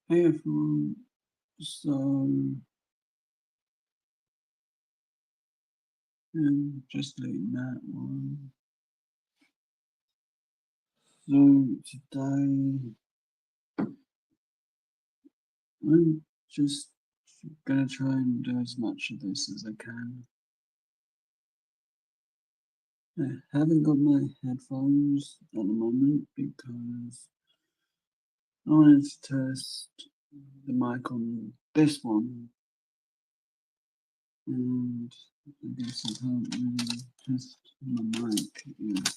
Hey everyone, so just letting that one. So today I'm just gonna try and do as much of this as I can. I haven't got my headphones at the moment because I wanted to test the mic on this one, and I guess I can't really test my mic if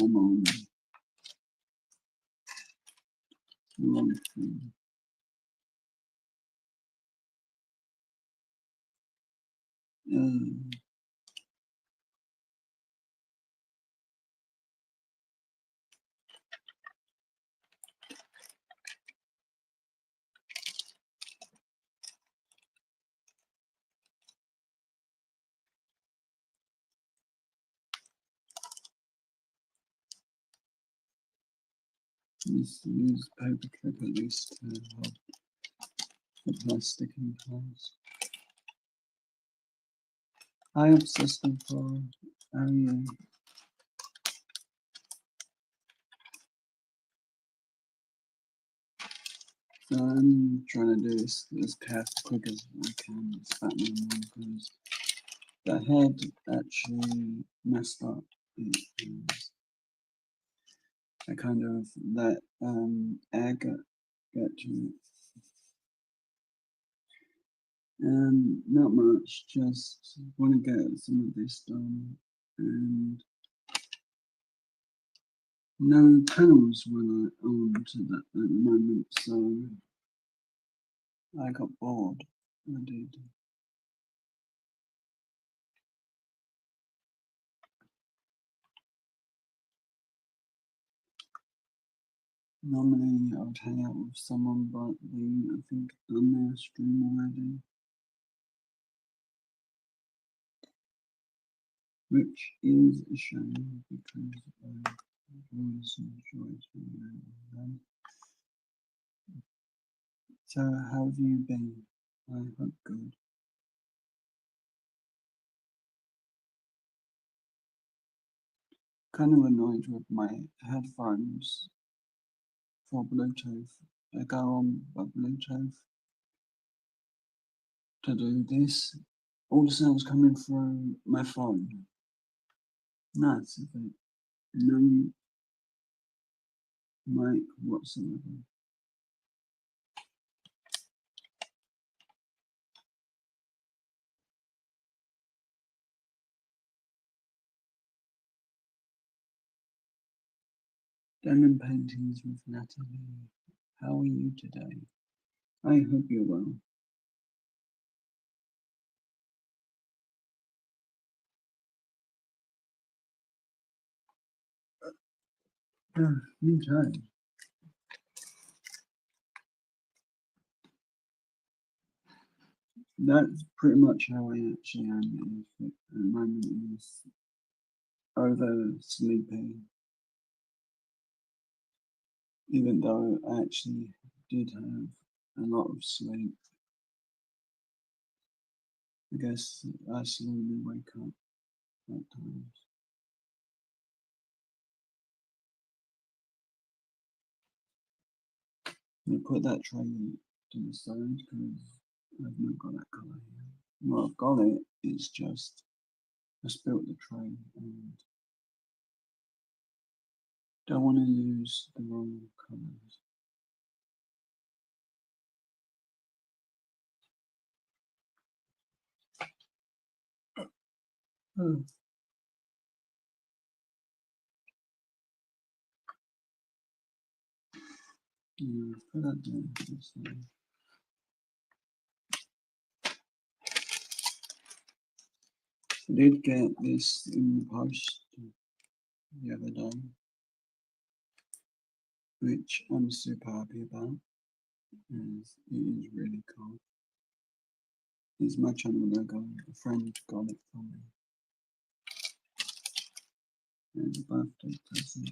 I'm on the wrong thing. Um, Let's use paperclip at least to hold the plastic in place. Hi, Obsessed for how are you? So I'm trying to do this as quick as I can, as fat because the head actually messed up. I kind of let air get to it. Not much, just want to get some of this done. And no panels when I own to that at the moment, so I got bored. I did. Normally I would hang out with someone, but they I think done their stream already, which is a shame because I always enjoyed hanging out with them. So how have you been? I hope good. Kind of annoyed with my headphones for Bluetooth. I go on by Bluetooth to do this. All the sounds coming through my phone. That's a bit no mic whatsoever. Diamond paintings with Natalie. How are you today? I hope you're well. Me too. That's pretty much how I actually am at the moment is over sleepy, even though I actually did have a lot of sleep. I guess I slowly wake up at times. You put that tray to the side because I've not got that colour here. Well, I've got it, it's just I spilt the tray and don't want to use the wrong colours. Oh, yeah, put that down to the side. I did get this in the post the other day, which I'm super happy about, as it is really cool. It's my channel logo. A friend got it for me as a birthday present.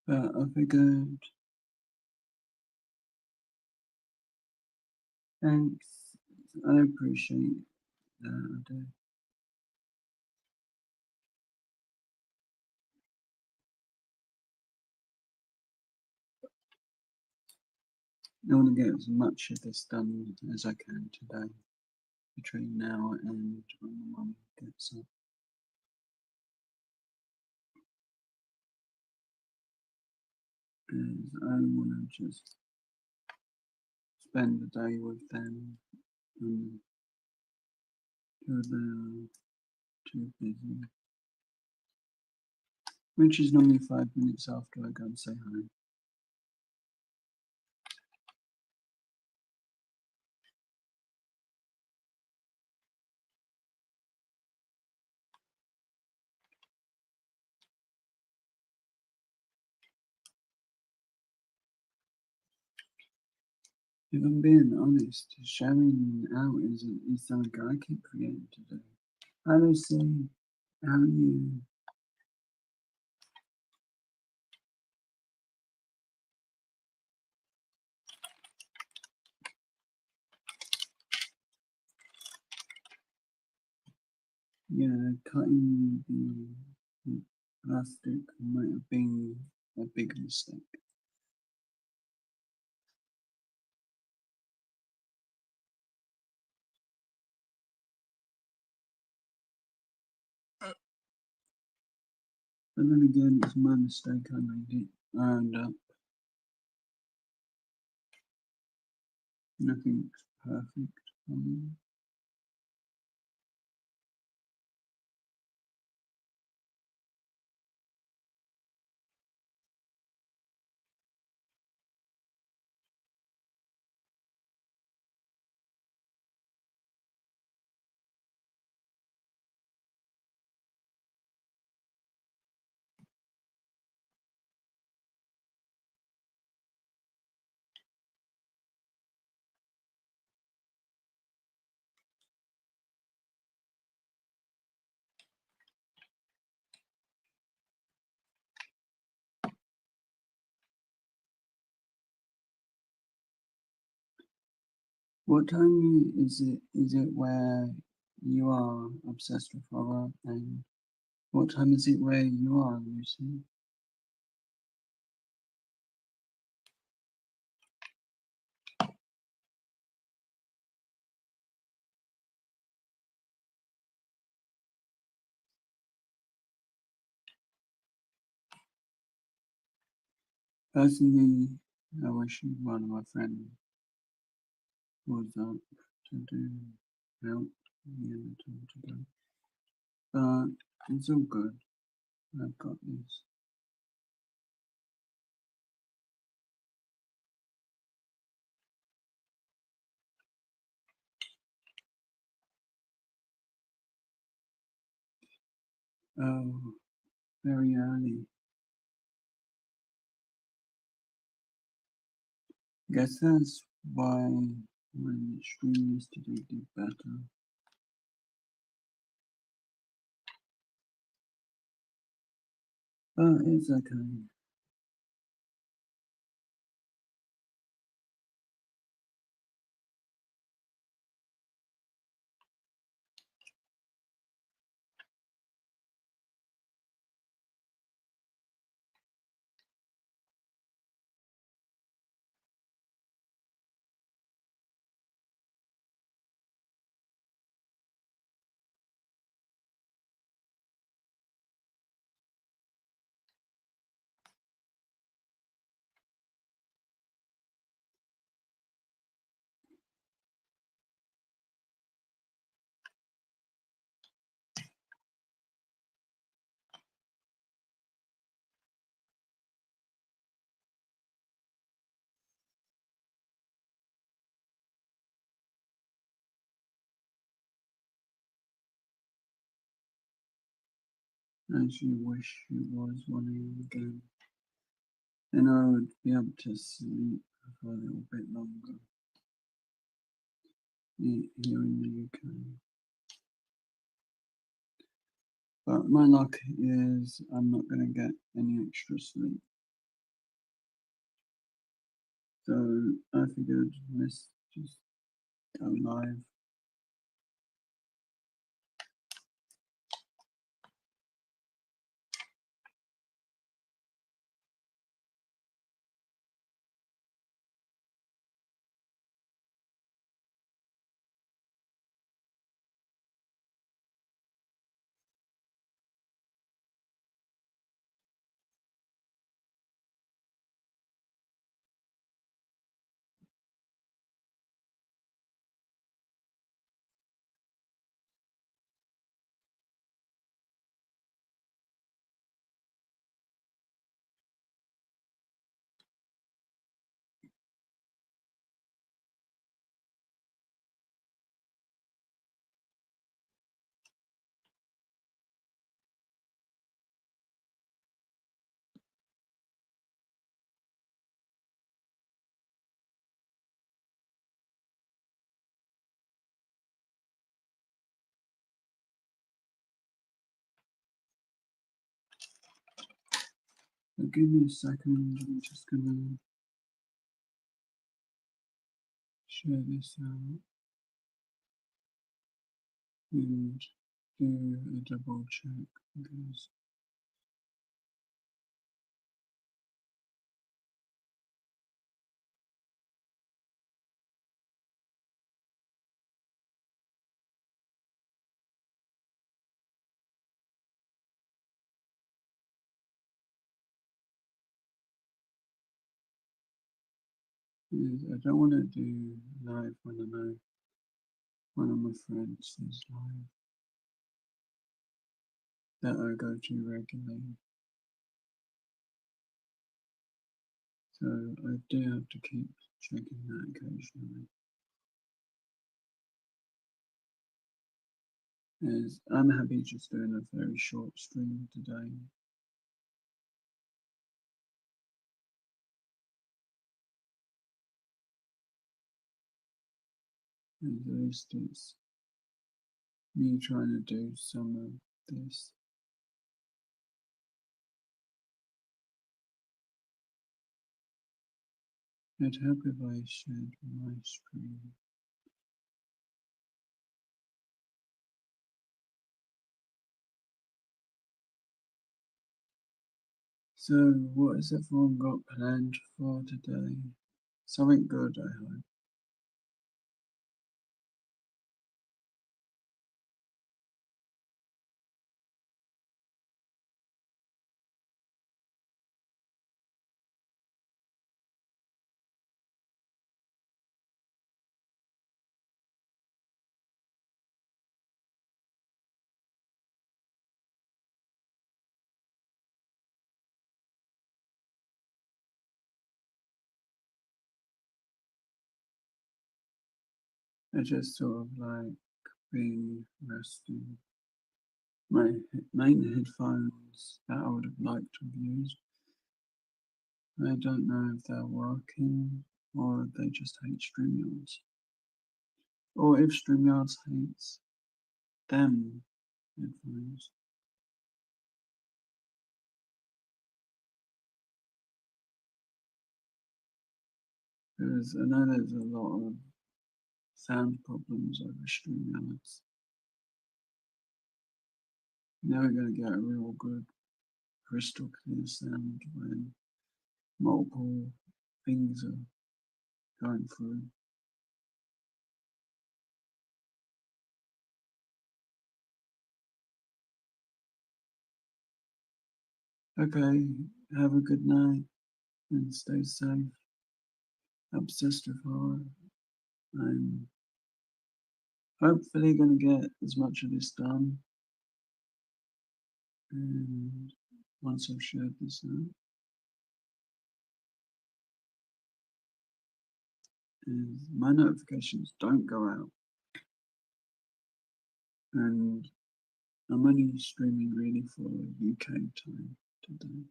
But I figured, thanks, I appreciate that. I do. I want to get as much of this done as I can today, between now and when my mum gets up. Is I want to just spend the day with them and till they're too busy, which is normally 5 minutes after I go and say hi. If I'm being honest, showing out is something I keep forgetting to do. Hi Lucy, how are you? Yeah, cutting the plastic might have been a big mistake. But then again, it's my mistake, I made it. I owned up. Nothing's perfect. What time is it? Is it where you are obsessed with horror? And what time is it where you are, Lucy? Personally, I wish one of my friends was up to do help me and time to go. But it's all good. I've got this. Oh, very early. Guess that's why my stream yesterday did better. But it's okay. I actually wish it was 1 AM again. Then I would be able to sleep for a little bit longer here in the UK. But my luck is I'm not going to get any extra sleep. So I figured let's just go live. So give me a second. I'm just gonna share this out and do a double check because I don't want to do live when I know one of my friends is live that I go to regularly. So I do have to keep checking that occasionally. As I'm happy just doing a very short stream today. And at least it's me trying to do some of this. It'd help if I shared my screen. So, what has everyone got planned for today? Something good, I hope. I just sort of like being resting. My main headphones that I would have liked to have used, I don't know if they're working or they just hate StreamYards. Or if StreamYards hates them headphones. Because I know there's a lot of sound problems over StreamYards. Never going to get a real good crystal clear sound when multiple things are going through. Okay, have a good night and stay safe. Obsessed with horror. I'm hopefully going to get as much of this done. And once I've shared this out, and my notifications don't go out. And I'm only streaming really for UK time today.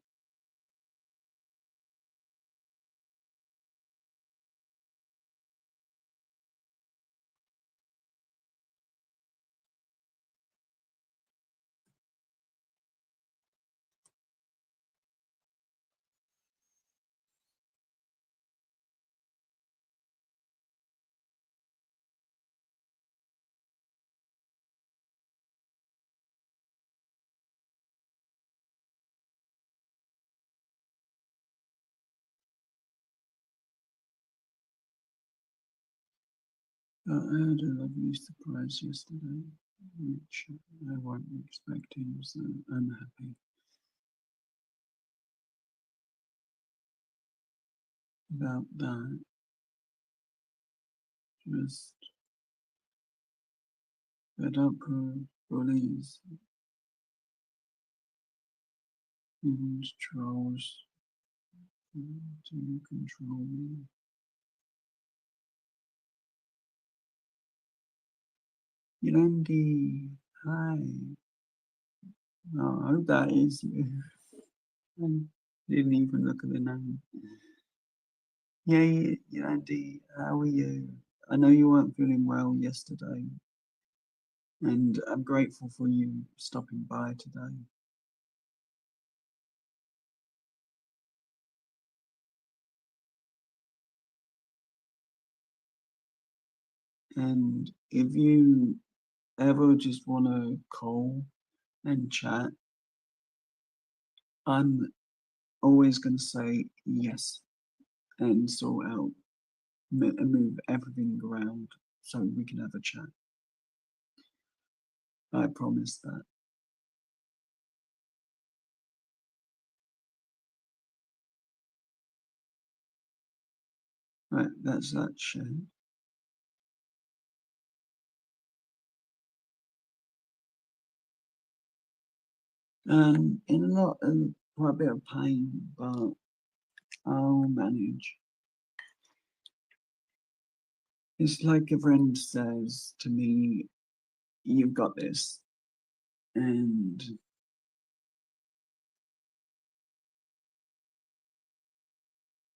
But I had a lovely surprise yesterday, which I wasn't expecting, so I'm happy about that. Just fed up with bullies and trolls to control me. Yolandi, hi. Oh, I hope that is you. I didn't even look at the name. Yeah, Yolandi, how are you? I know you weren't feeling well yesterday, and I'm grateful for you stopping by today. And if you ever just want to call and chat, I'm always going to say yes and sort out and move everything around so we can have a chat. I promise that. Right, that's that share. In a lot of quite a bit of pain, but I'll manage. It's like a friend says to me, "You've got this," and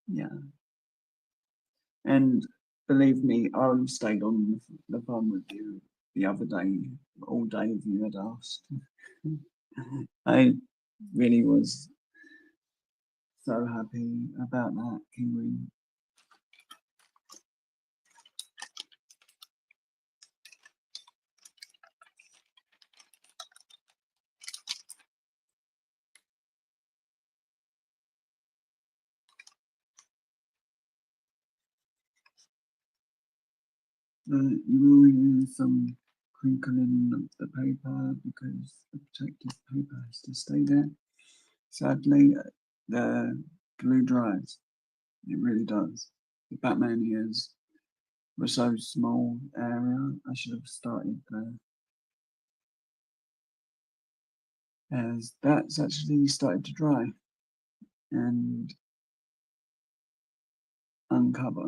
yeah, and believe me, I stayed on the phone with you the other day, all day if you had asked. I really was so happy about that, Kiwi. You will hear some crinkling of the paper because the protective paper has to stay there. Sadly, the glue dries. It really does. The Batman ears were so small area. I should have started there. As that's actually started to dry and uncover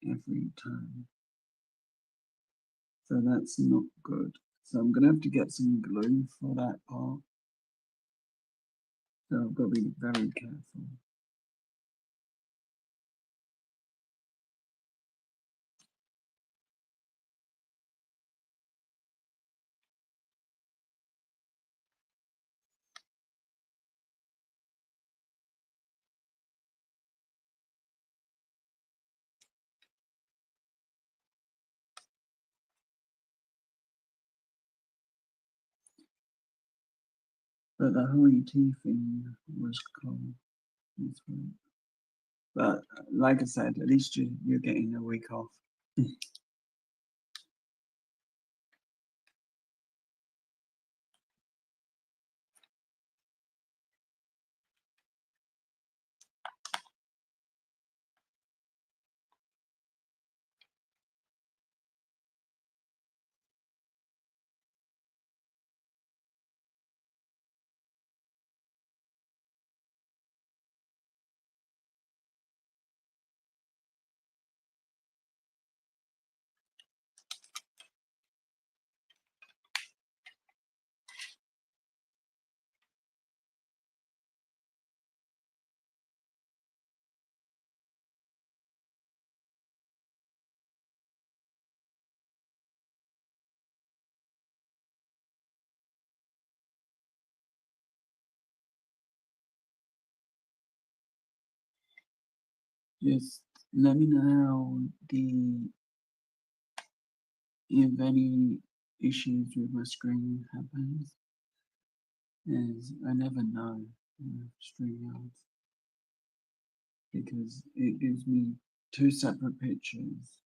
every time. So that's not good. So I'm gonna have to get some glue for that part. So I've got to be very careful. But the whole ET thing was cool. This week. But like I said, at least you're getting a week off. Just let me know how the if any issues with my screen happens, as I never know with StreamYard because it gives me two separate pictures.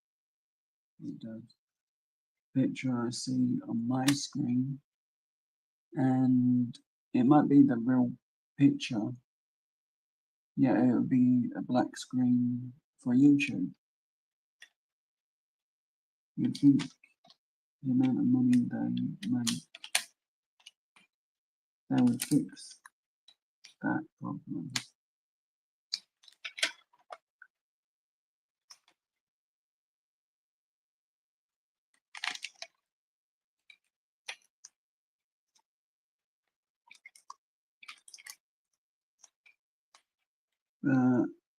It does. picture I see on my screen, and it might be the real picture. Yeah, it would be a black screen for YouTube. You'd think the amount of money they make, they would fix that problem.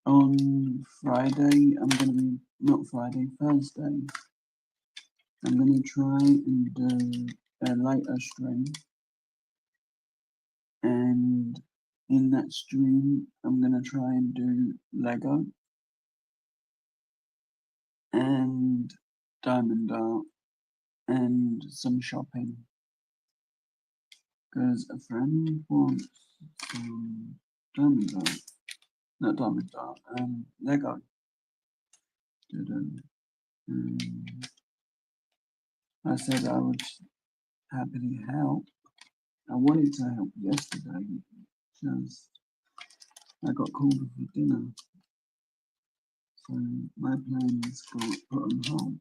On Friday, I'm going to be, not Friday, Thursday, I'm going to try and do a later stream, and in that stream, I'm going to try and do Lego and Diamond Art and some shopping, because a friend wants some Diamond Art, not Diamond Art, Lego to do. I said I would happily help. I wanted to help yesterday, just I got called for dinner, so my plans got put on hold.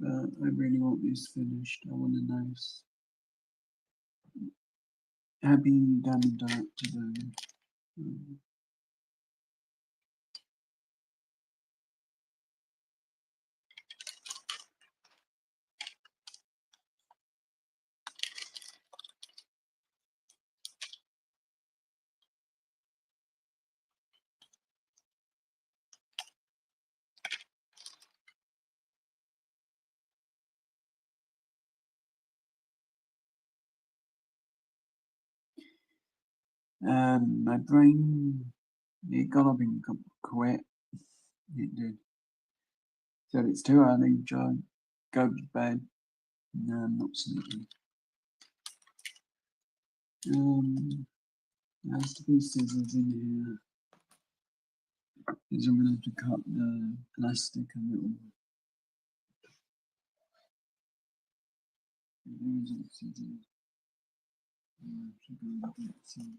But I really want this finished. I want a nice, happy Diamond Art to do. My brain, it got up and quit. It did. Said it's too early, Joe. Go to bed. No, I'm not sleeping. There has to be scissors in here, because I'm going to have to cut the plastic a little. There isn't scissors. I have to go and get some.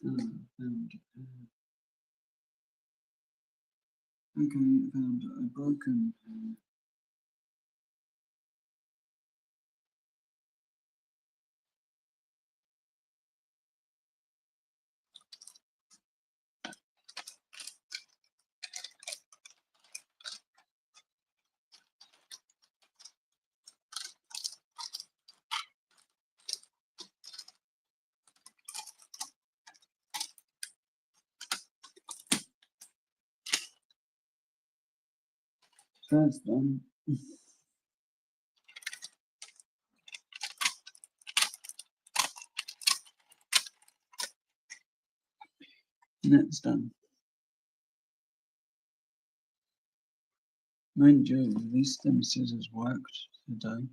Found okay, I found a broken That's done. That's done. Mind you, at least them scissors worked today.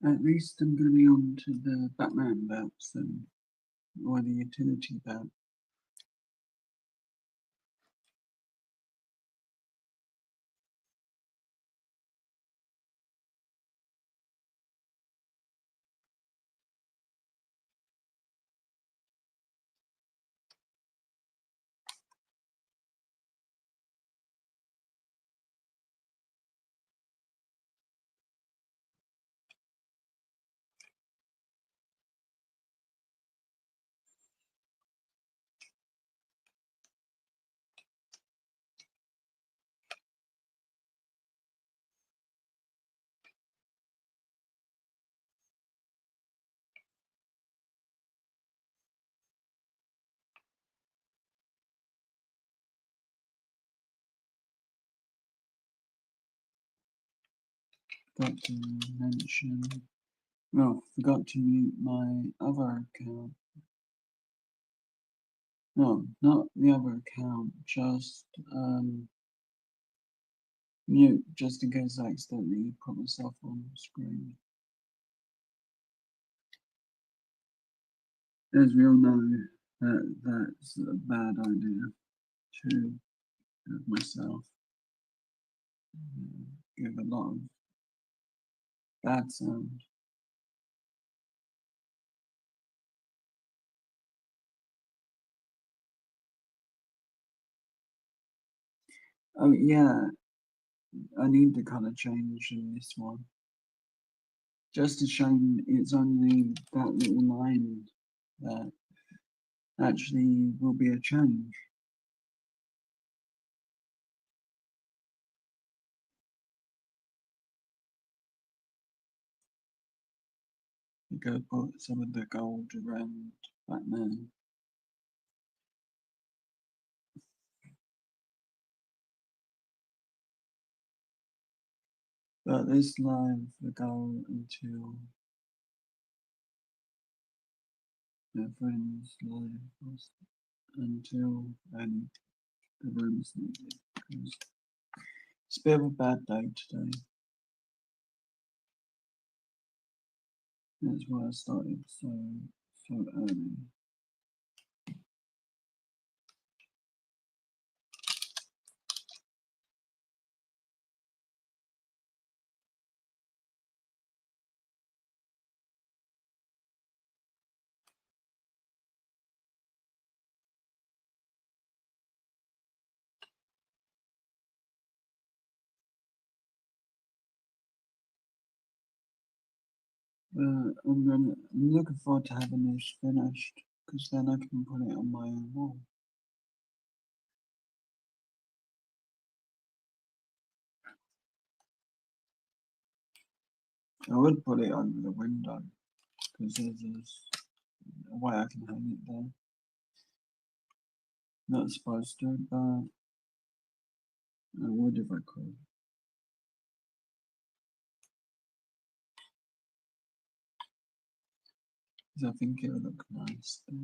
At least I'm going to be on to the Batman belt soon, or the utility belt. Forgot to mention. No, forgot to mute my other account. No, not the other account, just mute, just in case I accidentally put myself on the screen. As we all know, that's a bad idea to have myself give a lot of bad sound. Oh yeah, I need the colour change in this one. Just a shame it's only that little line that actually will be a change. You go put some of the gold around Batman. But this live will go until their friends live until the room's needed. Because it's a bit of a bad day today. That's why I started so early. I'm looking forward to having this finished, because then I can put it on my own wall. I would put it under the window, because there's a way I can hang it there. Not supposed to, but I would if I could. Because I think it would look nice there.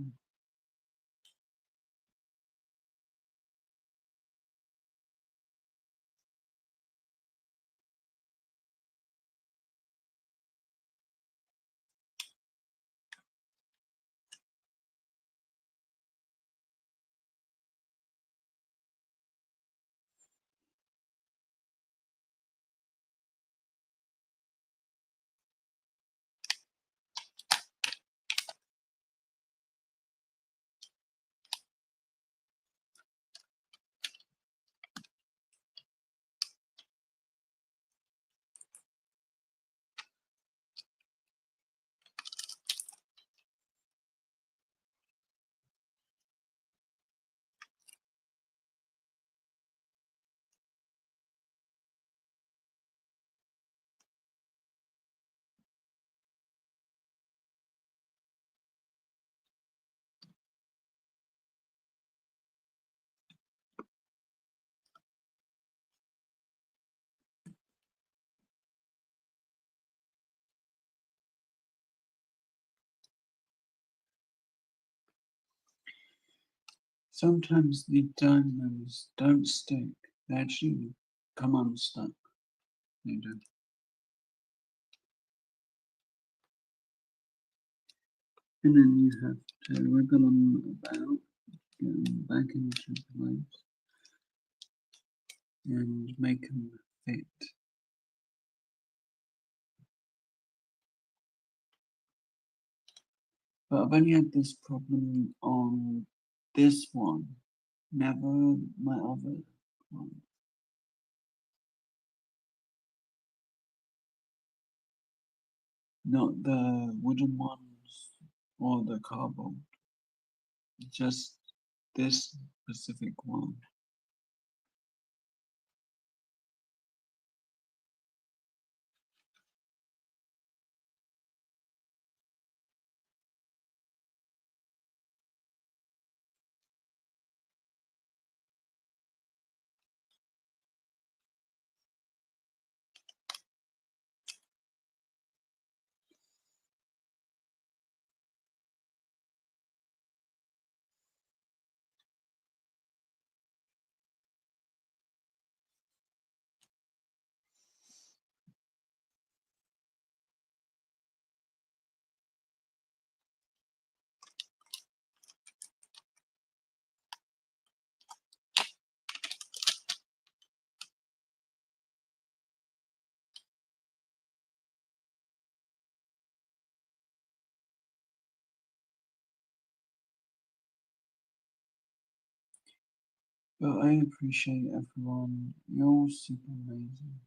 Sometimes the diamonds don't stick, they actually come unstuck. They do. And then you have to wiggle them about, get them back into place, and make them fit. But I've only had this problem on this one, never my other one. Not the wooden ones or the cardboard, just this specific one. But I appreciate everyone. You're all super amazing.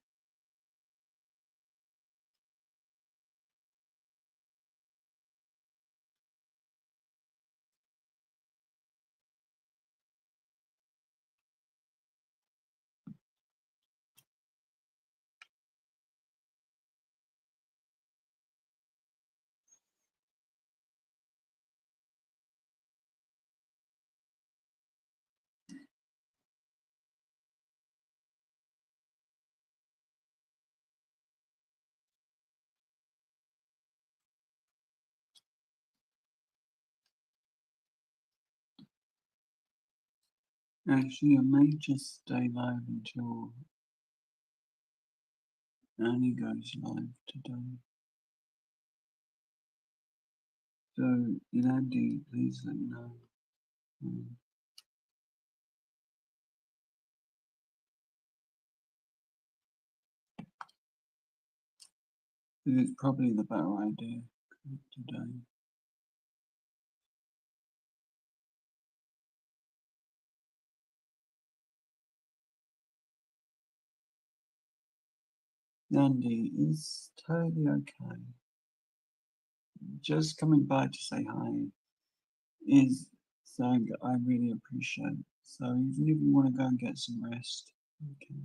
Actually, I may just stay live until Annie goes live today. So, Andy, please let me know. Um, it's probably the better idea today. Andy is totally okay. Just coming by to say hi is something I really appreciate. So even if you want to go and get some rest, you can.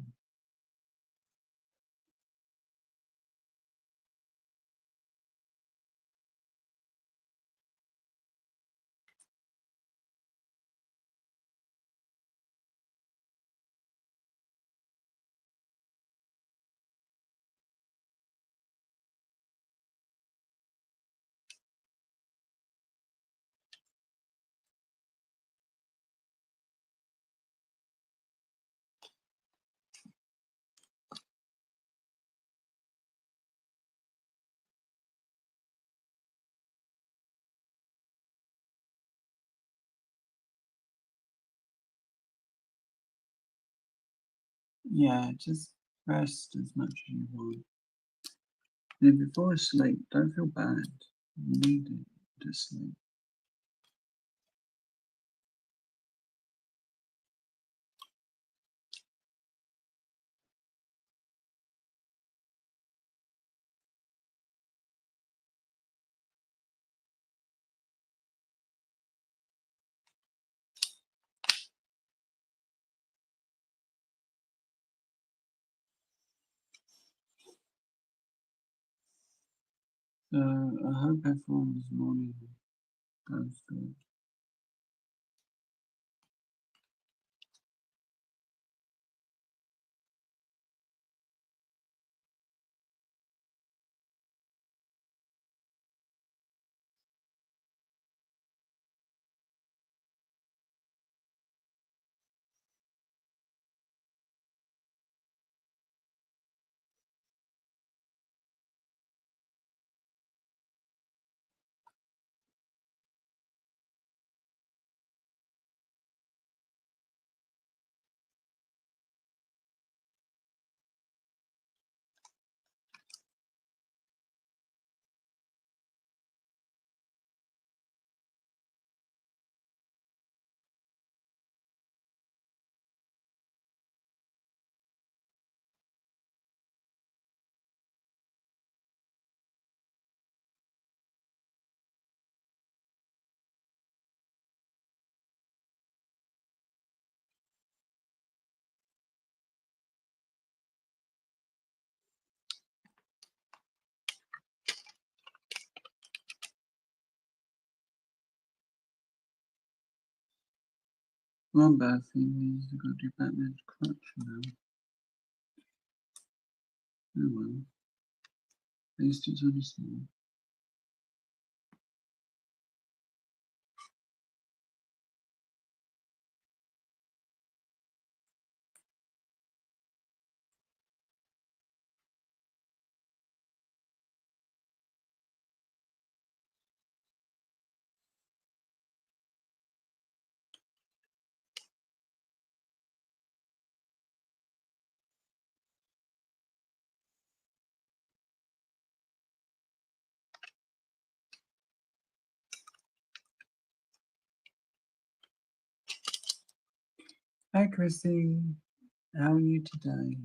Yeah, just rest as much as you want. And if you fall asleep, don't feel bad. You need it to sleep. So I hope everyone's morning goes good. One bad thing is I've got to do Batman's clutch now. Oh well. At least it's only small. Hi Chrissy, how are you today?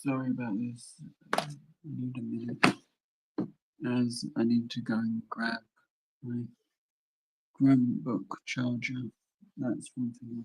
Sorry about this. I need a minute as I need to go and grab my Chromebook charger. That's one thing.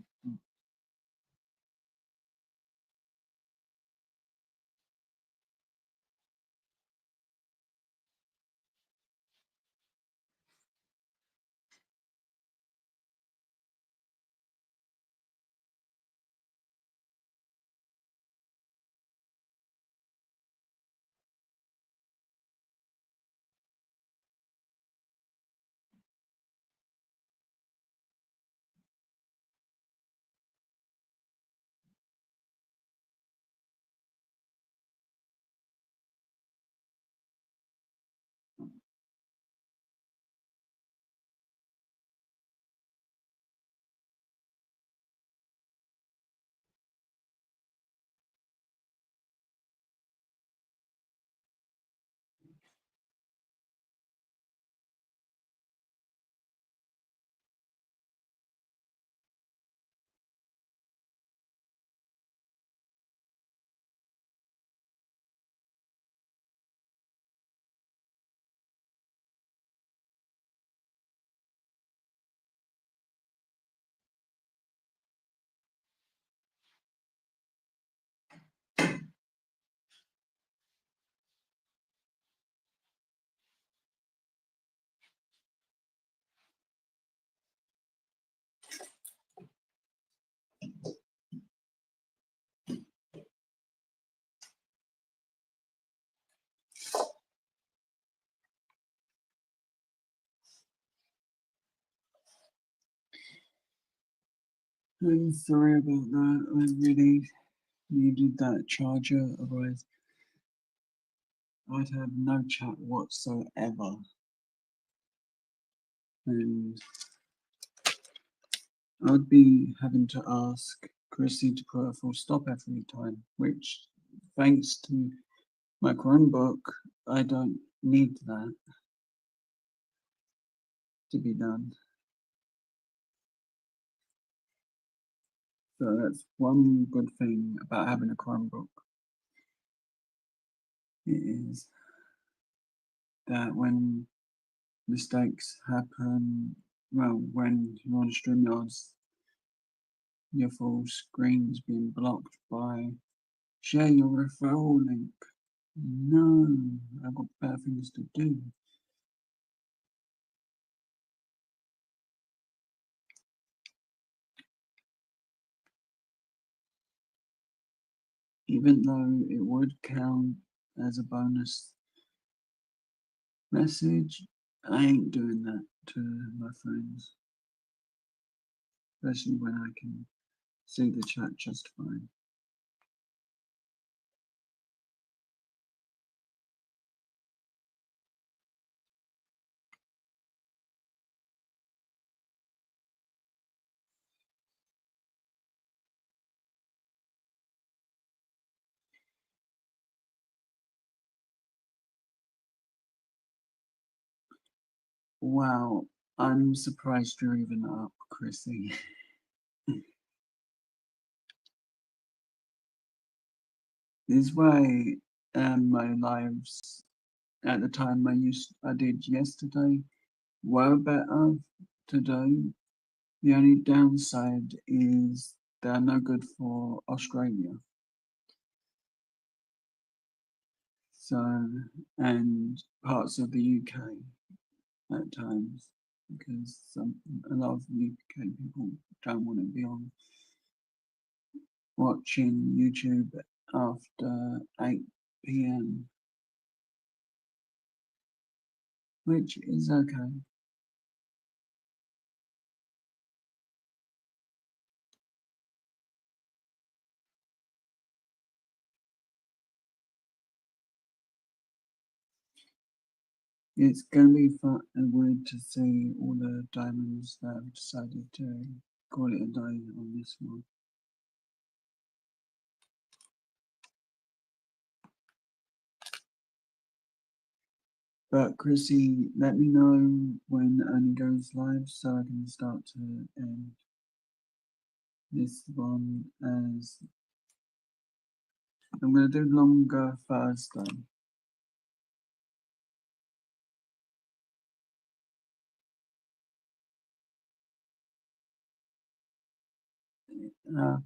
I'm sorry about that. I really needed that charger, otherwise I'd have no chat whatsoever. And I'd be having to ask Chrissy to put a full stop every time, which, thanks to my Chromebook, I don't need that to be done. So that's one good thing about having a Chromebook. It is that when mistakes happen, well, when you're on StreamYards, your full screen's being blocked by share your referral link. No, I've got better things to do. Even though it would count as a bonus message, I ain't doing that to my friends, especially when I can see the chat just fine. Wow, I'm surprised you're even up, Chrissy. This is why my lives at the time I did yesterday were better today. The only downside is they're no good for Australia. So, and parts of the UK at times, because a lot of UK people don't want to be on watching YouTube after 8 p.m., which is okay. It's going to be fun and weird to see all the diamonds that have decided to call it a day on this one. But Chrissy, let me know when Annie goes live so I can start to end this one as I'm going to do longer Thursday.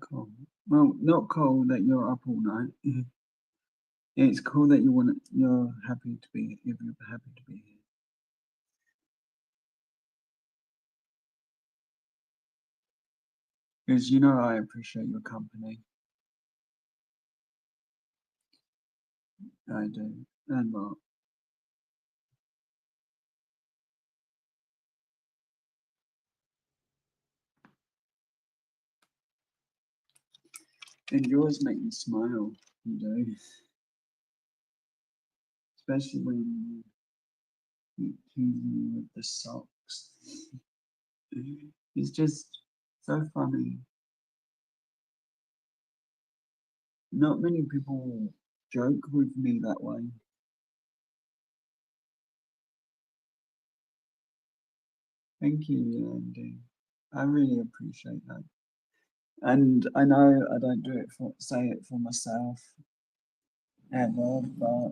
Cool. Well, not cool that you're up all night. It's cool that you're happy to be if you're happy to be here. Because you know I appreciate your company. I do. And Mark. And yours make me smile, you do. Especially when you tease me with the socks. It's just so funny. Not many people joke with me that way. Thank you, Andy. I really appreciate that. And I know I don't do it for say it for myself ever, but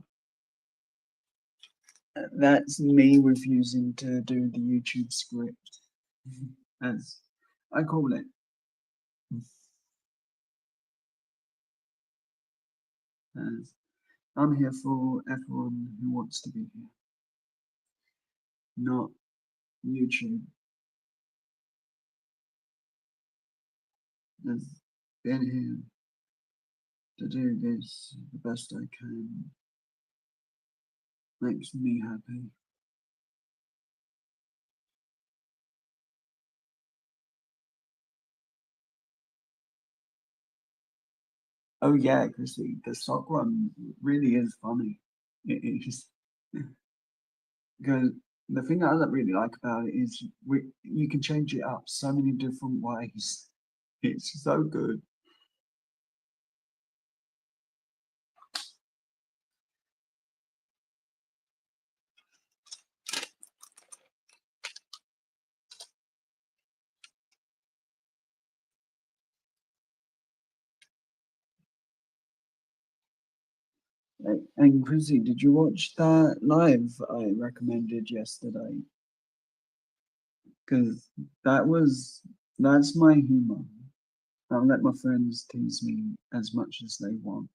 that's me refusing to do the YouTube script, as I call it. As I'm here for everyone who wants to be here, not YouTube. As been here to do this the best I can makes me happy. Oh yeah, because the sock one really is funny. It is. Because the thing I really like about it is you can change it up so many different ways. It's so good. And Chrissy, did you watch that live I recommended yesterday? Because that's my humor. I'll let my friends tease me as much as they want.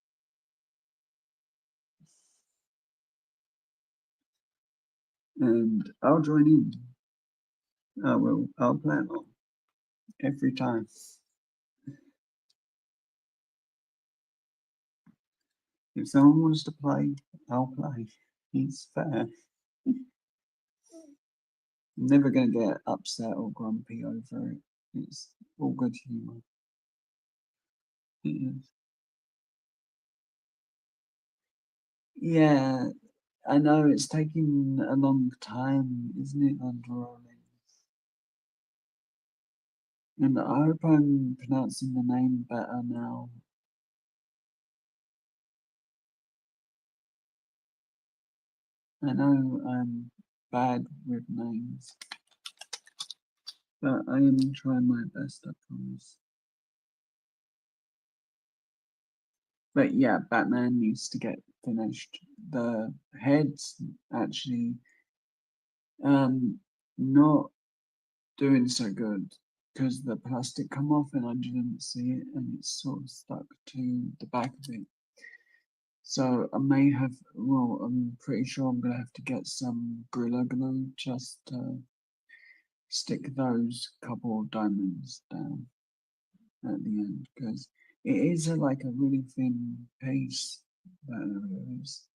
And I'll join in. I will. I'll play along every time. If someone wants to play, I'll play. It's fair. I'm never going to get upset or grumpy over it. It's all good humour. It is. Yeah, I know it's taking a long time, isn't it, Under And I hope I'm pronouncing the name better now. I know bad with names. But I am trying my best, I promise. But yeah, Batman needs to get finished. The head's actually not doing so good because the plastic come off and I didn't see it and it's sort of stuck to the back of it. So I may have, well, I'm pretty sure I'm gonna have to get some Gorilla Glue just to stick those couple of diamonds down at the end because it is like a really thin piece that area is.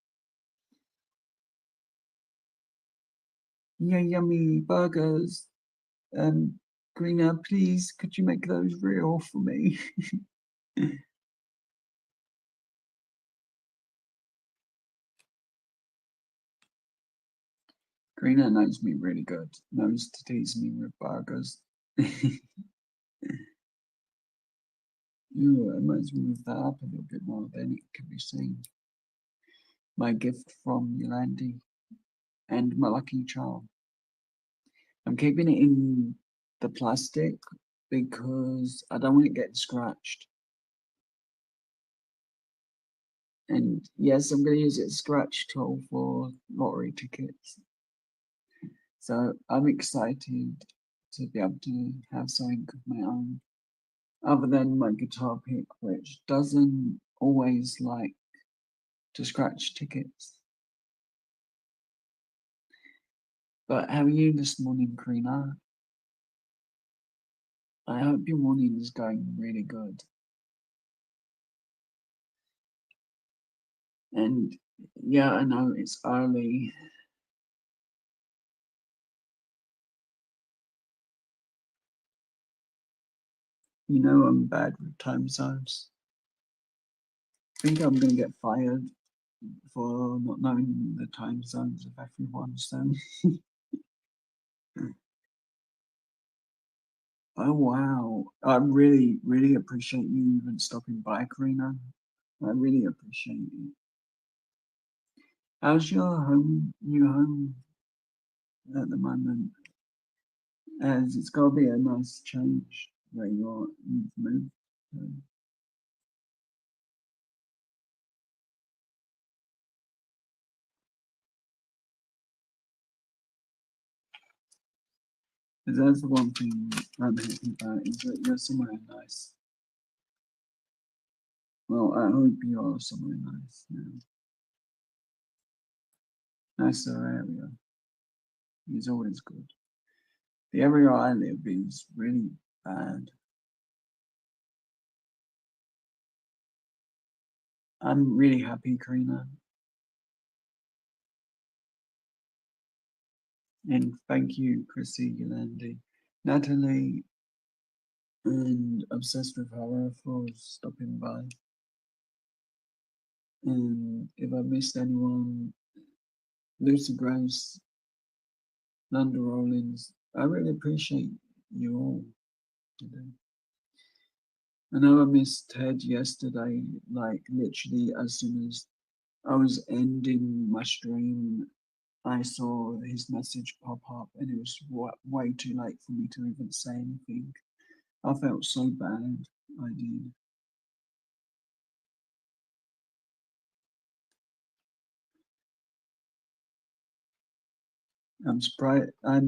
Yeah, yummy burgers. Greener, please, could you make those real for me? Greener knows me really good, knows to tease me with burgers. Ooh, I might as well move that up a little bit more, then it can be seen. My gift from Yolandi and my lucky charm. I'm keeping it in the plastic because I don't want it getting scratched. And yes, I'm going to use it as a scratch tool for lottery tickets. So I'm excited to be able to have something of my own, other than my guitar pick, which doesn't always like to scratch tickets. But how are you this morning, Karina? I hope your morning is going really good. And yeah, I know it's early. You know I'm bad with time zones. I think I'm gonna get fired for not knowing the time zones of everyone. So, oh wow, I really, really appreciate you even stopping by, Karina. I really appreciate it. How's your new home at the moment? As it's got to be a nice change where you've moved. Because that's the one thing I'm happy about is that you're somewhere nice. Well, I hope you're somewhere nice now. Nicer area is always good. The area I live is really bad. I'm really happy, Karina. And thank you, Chrissy, Yolandi, Natalie, and Obsessed with Horror for stopping by. And if I missed anyone, Lucy Grace, Landa Rollins, I really appreciate you all today. I know I missed Ted yesterday, like literally as soon as I was ending my stream, I saw his message pop up and it was way too late for me to even say anything. I felt so bad. I did. I'm surprised. I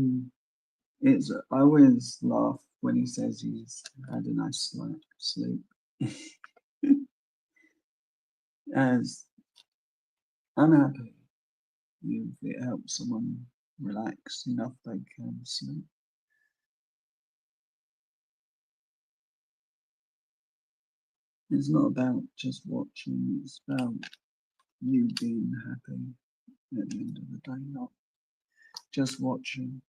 always laugh when he says he's had a nice sleep. As I'm happy if it helps someone relax enough they can sleep. It's not about just watching, it's about you being happy at the end of the day, not just watching.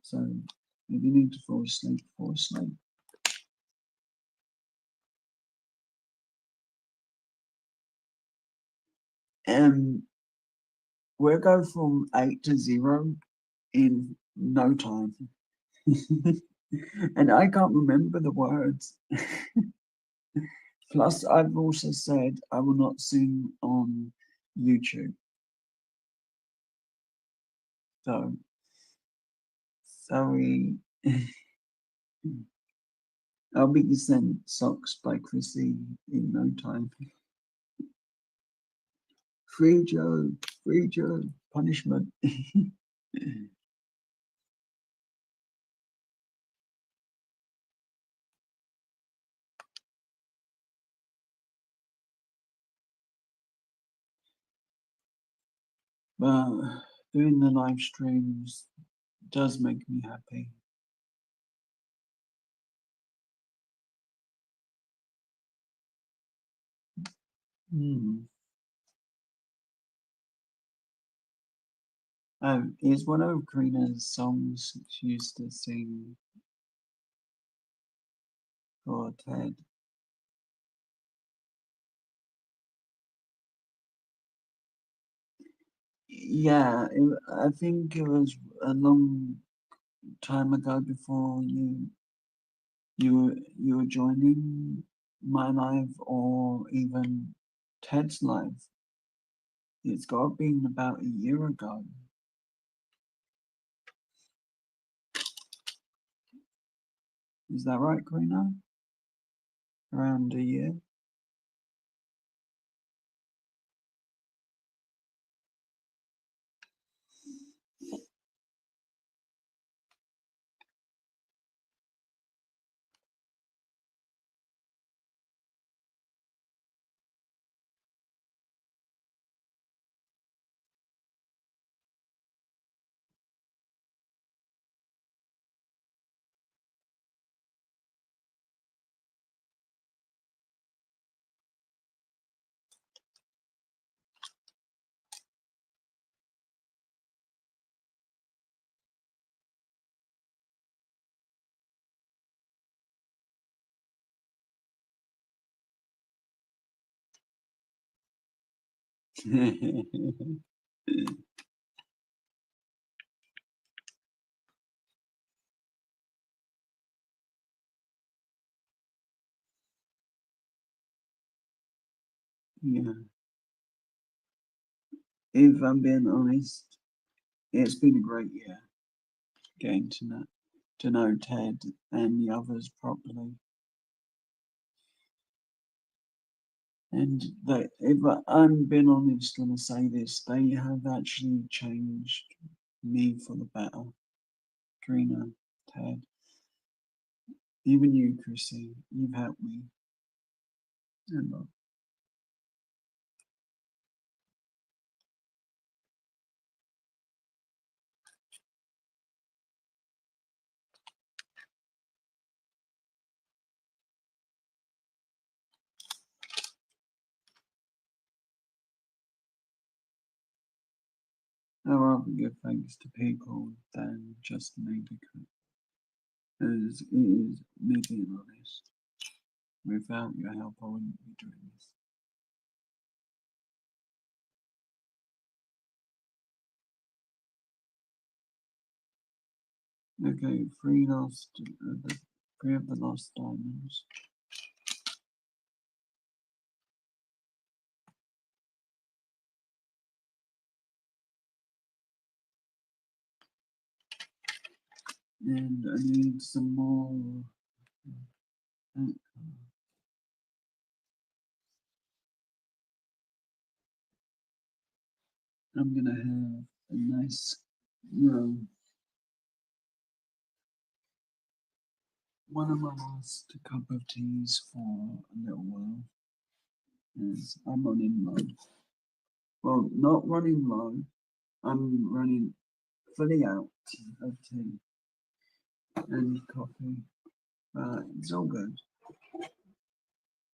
So if you need to fall asleep, fall asleep. And we'll go from 8 to 0 in no time. And I can't remember the words. Plus, I've also said I will not sing on YouTube. So, sorry. I'll be sent socks by Chrissy in no time. Free Joe, free Joe, punishment. But doing the live streams does make me happy. Hmm. It's one of Karina's songs she used to sing for Ted. Yeah, I think it was a long time ago before you were joining my live or even Ted's live. It's got to been about a year ago. Is that right, Karina? Around a year? Yeah. If I'm being honest, it's been a great year getting to know Ted and the others properly. And if I'm being honest when I say this, they have actually changed me for the better. Karina, Ted, even you, Chrissy, you've helped me a lot. I rather give thanks to people than just me because it is me being honest. Without your help, I wouldn't be doing this. Okay, three of the lost diamonds. And I need some more. I'm gonna have a nice, one of my last cup of teas for a little while. Is I'm running low. Well, not running low. I'm running fully out of tea and coffee. It's all good.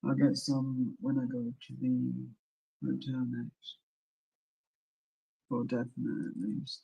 I'll get some when I go to the hotel next. For definite at least.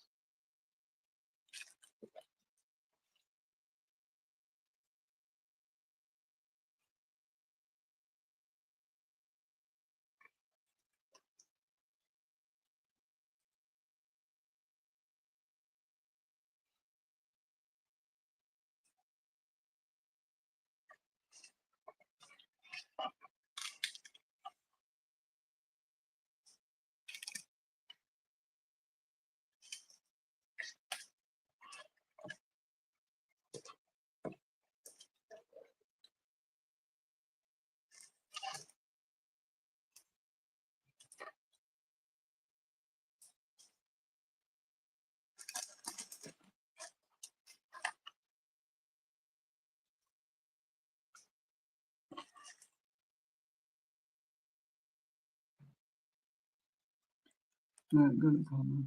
No, good comment.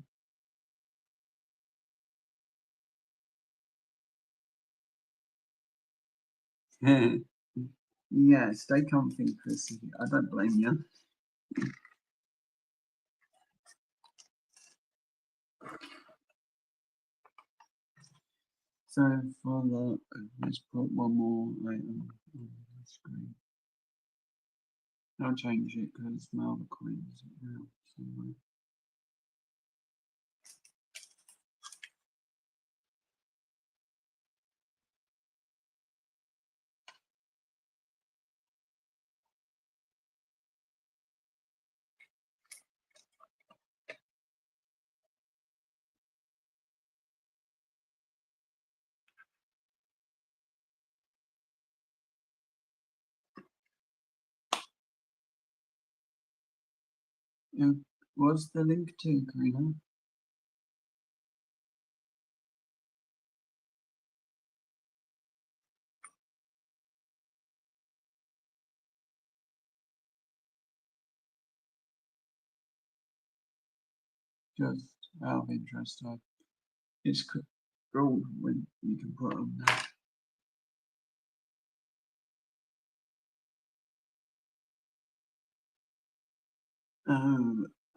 Yeah. Yeah, stay comfy, Chrissy. I don't blame you. So for the, let's put one more item on the screen. I'll change it because my other coin is around somewhere. Yeah. What's the link to, Karina? Just out of interest, it's cool when you can put on there.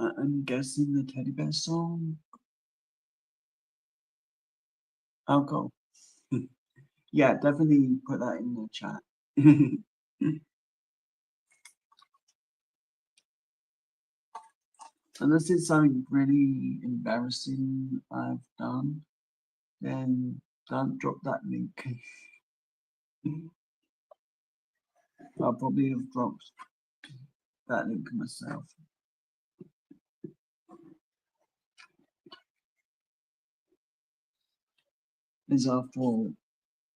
I'm guessing the teddy bear song. Oh, cool. Yeah, definitely put that in the chat. Unless it's something really embarrassing I've done, then don't drop that link. I'll probably have dropped that link myself. As after all,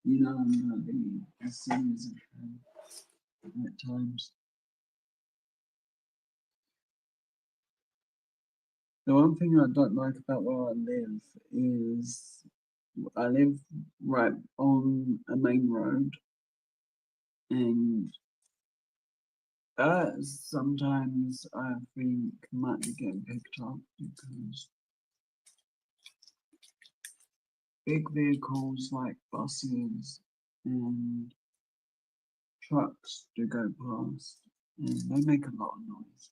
I'm not being as silly as I can at times. The one thing I don't like about where I live is I live right on a main road, and sometimes I think might be getting picked up because big vehicles like buses and trucks do go past, and they make a lot of noise.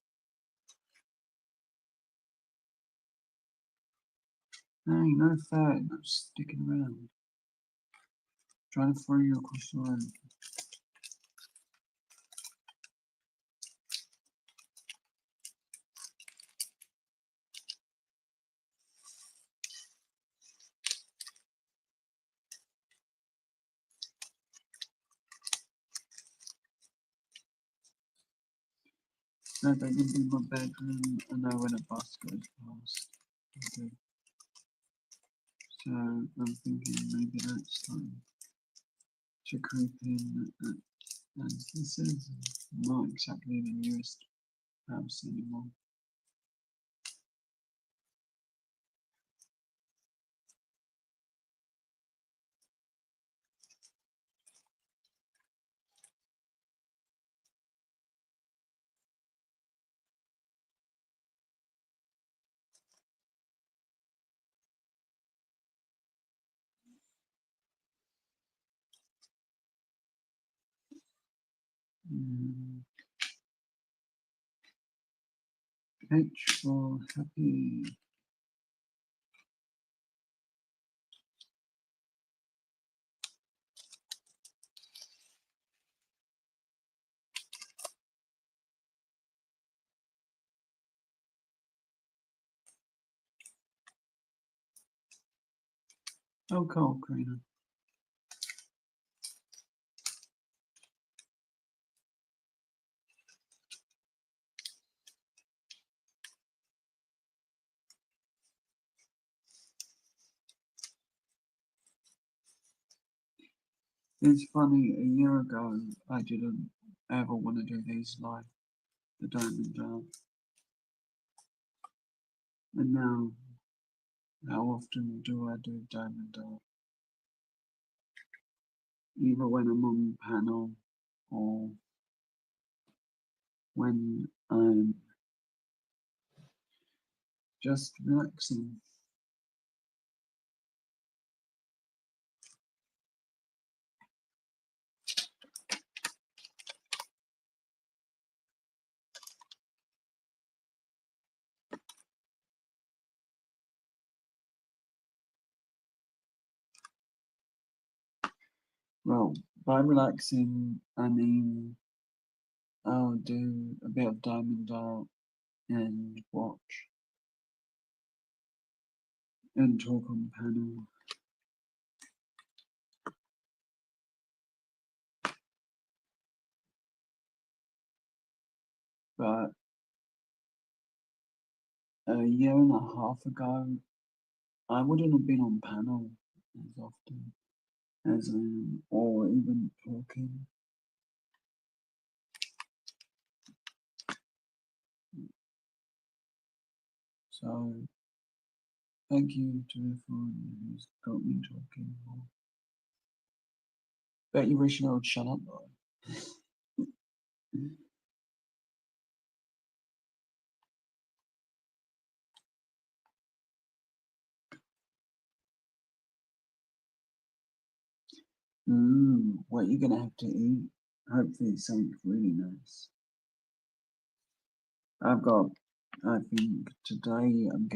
Hey, no fair, no sticking around. Trying to throw you across the road. No, that would be my bedroom. I know when a bus goes past. Okay. So I'm thinking maybe that's time to creep in. And this is not exactly the newest house anymore. Mm, H for happy. Oh, cool, Karina. It's funny, a year ago I didn't ever want to do these live, the diamond dance. And now, how often do I do diamond dance? Either when I'm on panel or when I'm just relaxing. Well, by relaxing, I mean I'll do a bit of diamond art and watch and talk on panel. But a year and a half ago, I wouldn't have been on panel as often as I am, or even talking. So, thank you to everyone who's got me talking more. Bet you wish I would shut up though. What you gonna have to eat? Hopefully something really nice. I think today I'm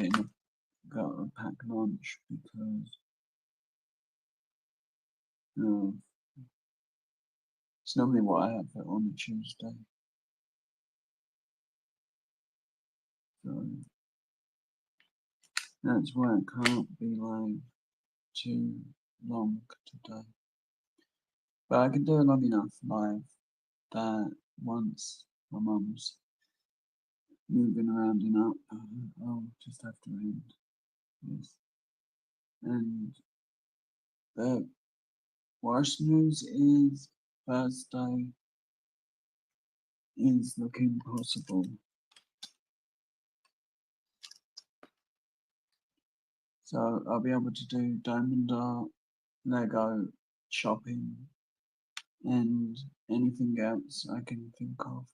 got a packed lunch because it's normally what I have on a Tuesday. So that's why I can't be live too long today. But I can do a long enough live that once my mum's moving around enough, I'll just have to end this. And the worst news is Thursday is looking possible. So I'll be able to do diamond art, Lego, shopping, and anything else I can think of.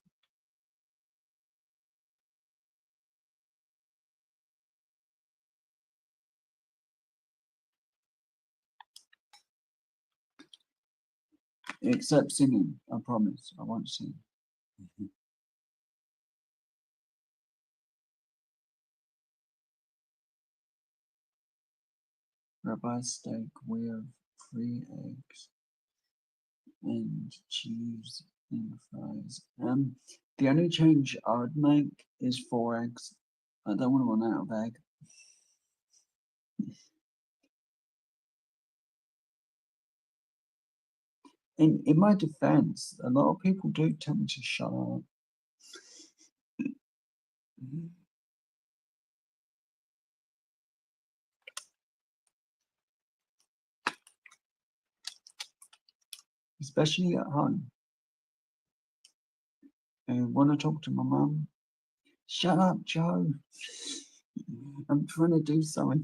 Except singing, I promise. I won't sing. Ribeye steak with 3 eggs and cheese and fries. The only change I would make is 4 eggs. I don't want to run out of egg. In my defense, a lot of people do tell me to shut up. Especially at home. And when I talk to my mum, shut up, Joe. I'm trying to do something.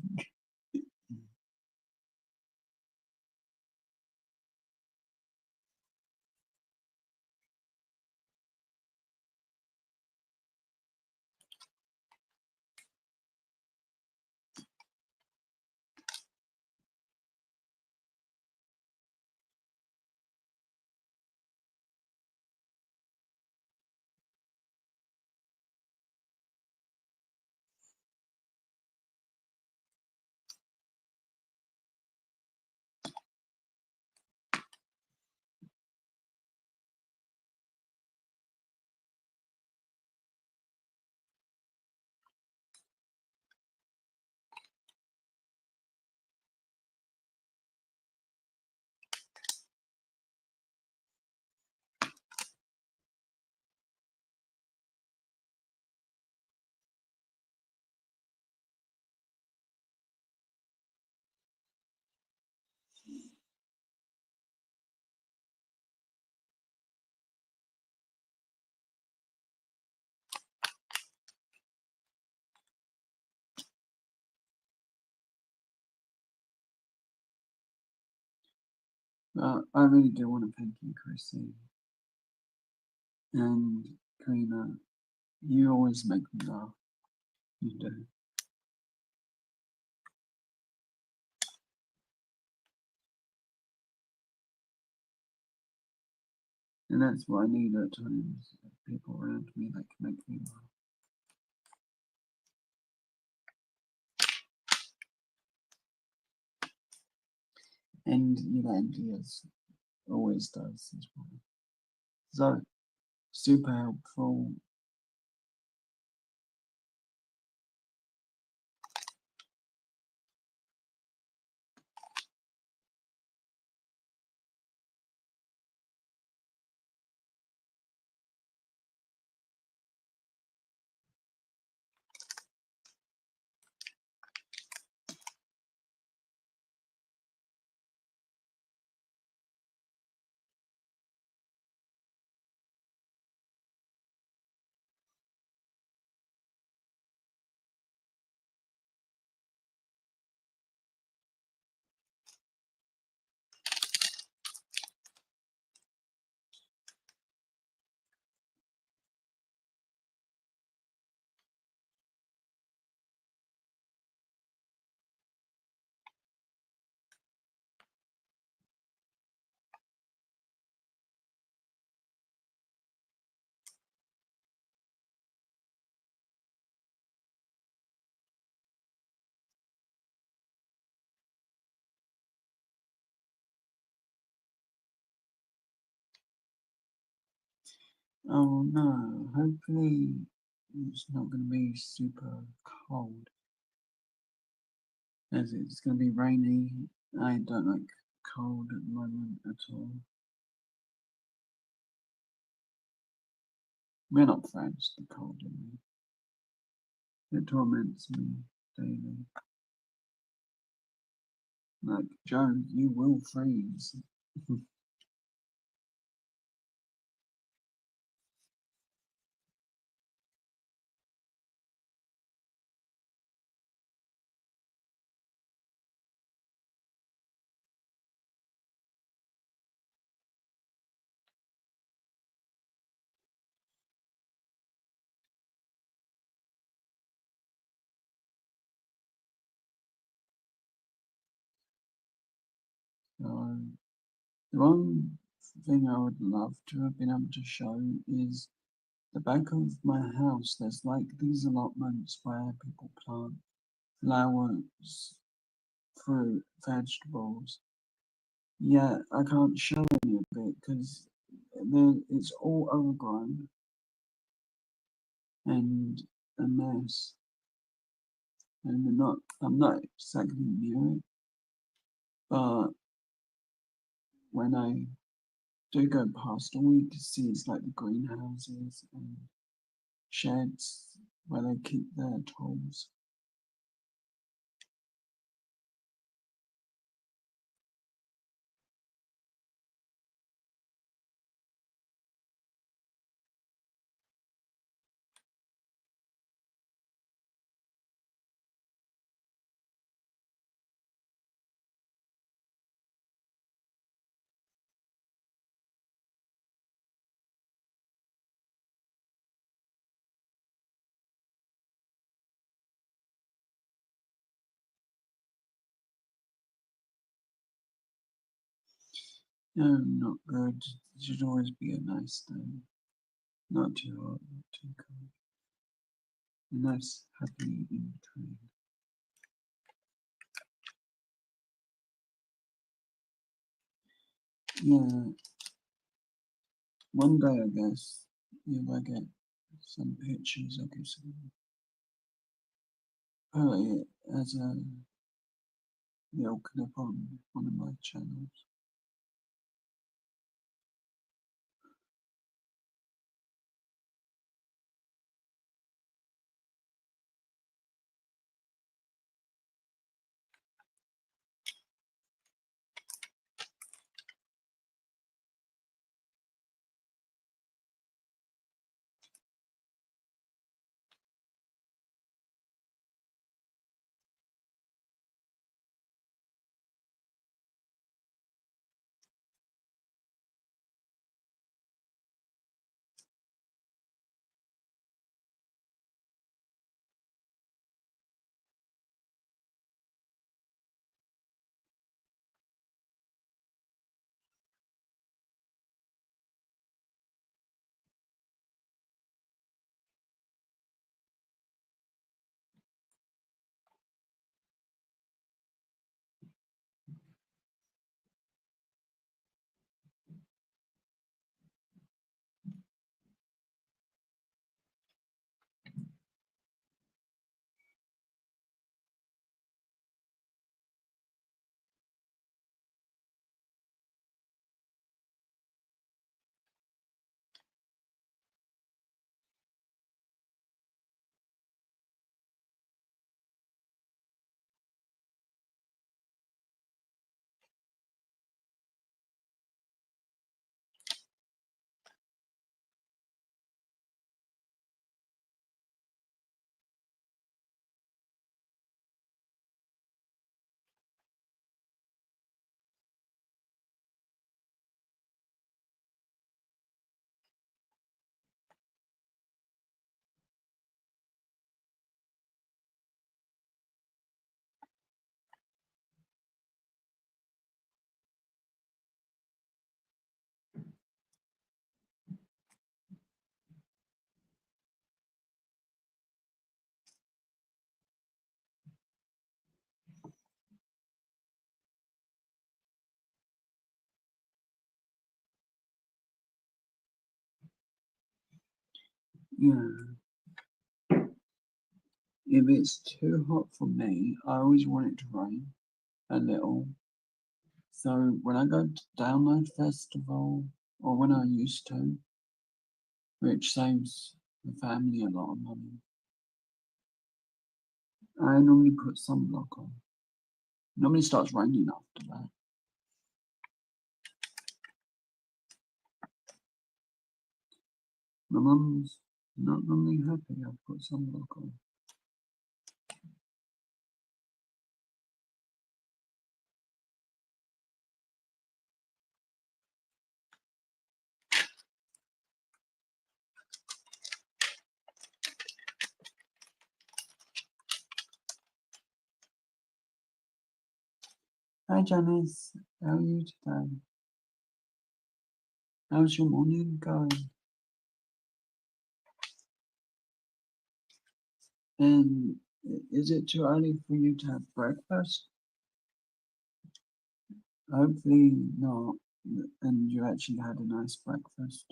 I really do want to thank you, Chrissy. And Karina, you always make me laugh. You do. And that's what I need at times. People around me that can make me laugh. And Evangelist always does as well. So super helpful. Oh no, hopefully it's not going to be super cold as it's going to be rainy. I don't like cold at the moment at all. We're not friends, the cold in me. It torments me daily. Like, Joe, you will freeze. So, the one thing I would love to have been able to show is the back of my house. There's like these allotments where people plant flowers, fruit, vegetables. Yeah, I can't show any of it because it's all overgrown and a mess. And I'm not exactly near it, but when I do go past, all you can see is like the greenhouses and sheds where they keep their tools. No, not good. It should always be a nice day. Not too hot, not too cold. A nice, happy in between. Yeah, one day I guess, if I get some pictures, I guess I'll put it as a little clip on one of my channels. Yeah. If it's too hot for me, I always want it to rain a little. So when I go to Download Festival, or when I used to, which saves the family a lot of money, I normally put sunblock on. Normally starts raining after that. My mum's not normally happy I put sunblock on. Hi Janice, how are you today? How's your morning going? And is it too early for you to have breakfast? Hopefully not, and you actually had a nice breakfast.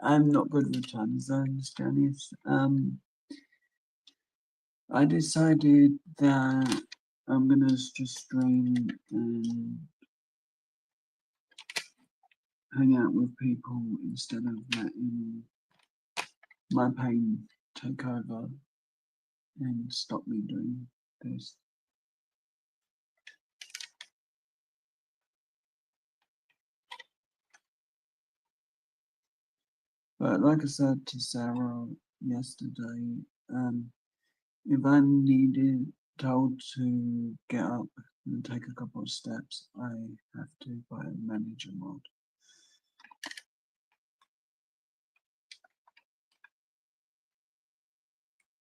I'm not good with time zones, Janice. I decided that I'm gonna just stream and hang out with people instead of letting my pain take over and stop me doing this. But like I said to Sarah yesterday, if I'm needed, told to get up and take a couple of steps, I have to by a manager mod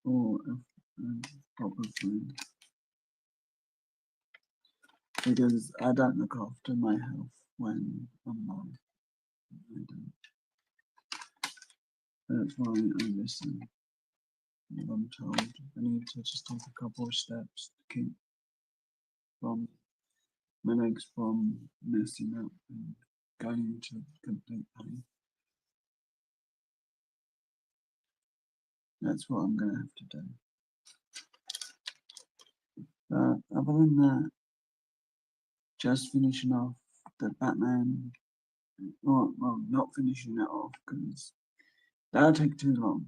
or a proper friend. Because I don't look after my health when I'm not. I don't. That's why I listen. If I'm told I need to just take a couple of steps to keep from my legs from messing up and going into complete pain. That's what I'm gonna have to do. But other than that, just finishing off the Batman, or well, not finishing it off because that'll take too long.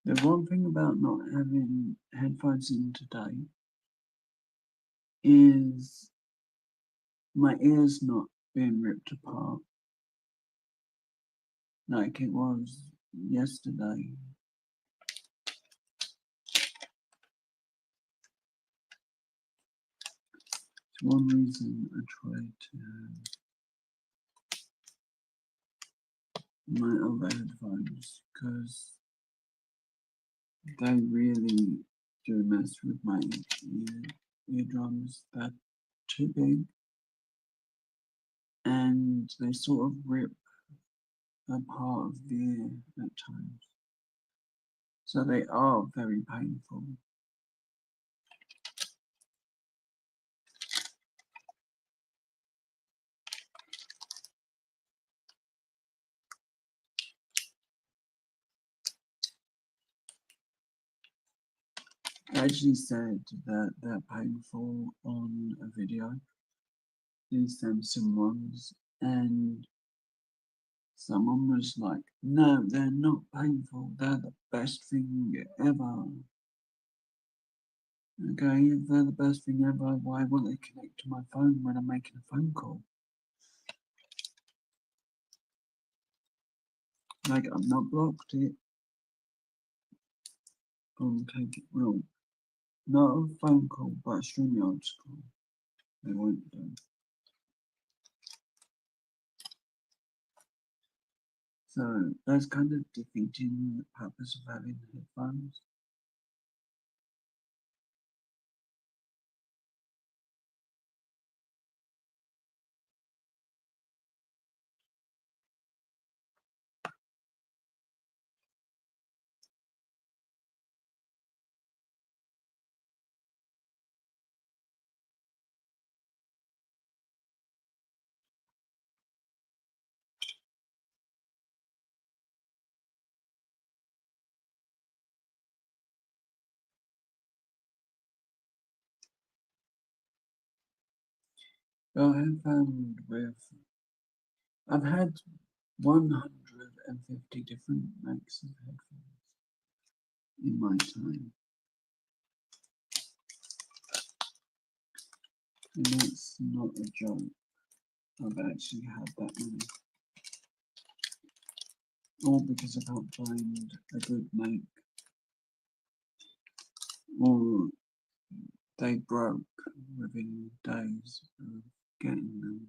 The one thing about not having headphones in today is my ears not being ripped apart like it was yesterday. It's one reason I tried to have my other headphones, because they really do mess with my eardrums. They're too big and they sort of rip a part of the ear at times. So they are very painful. I actually said that they're painful on a video, these Samsung ones, and someone was like, no, they're not painful, they're the best thing ever. Okay, if they're the best thing ever, why won't they connect to my phone when I'm making a phone call? Like, I've not blocked it. Well, not a phone call, but a StreamYard's call. They won't do. So that's kind of defeating the purpose of having headphones. So I have found I've had 150 different makes of headphones in my time. And that's not a joke. I've actually had that many. All because I can't find a good make. Or they broke within days of getting them.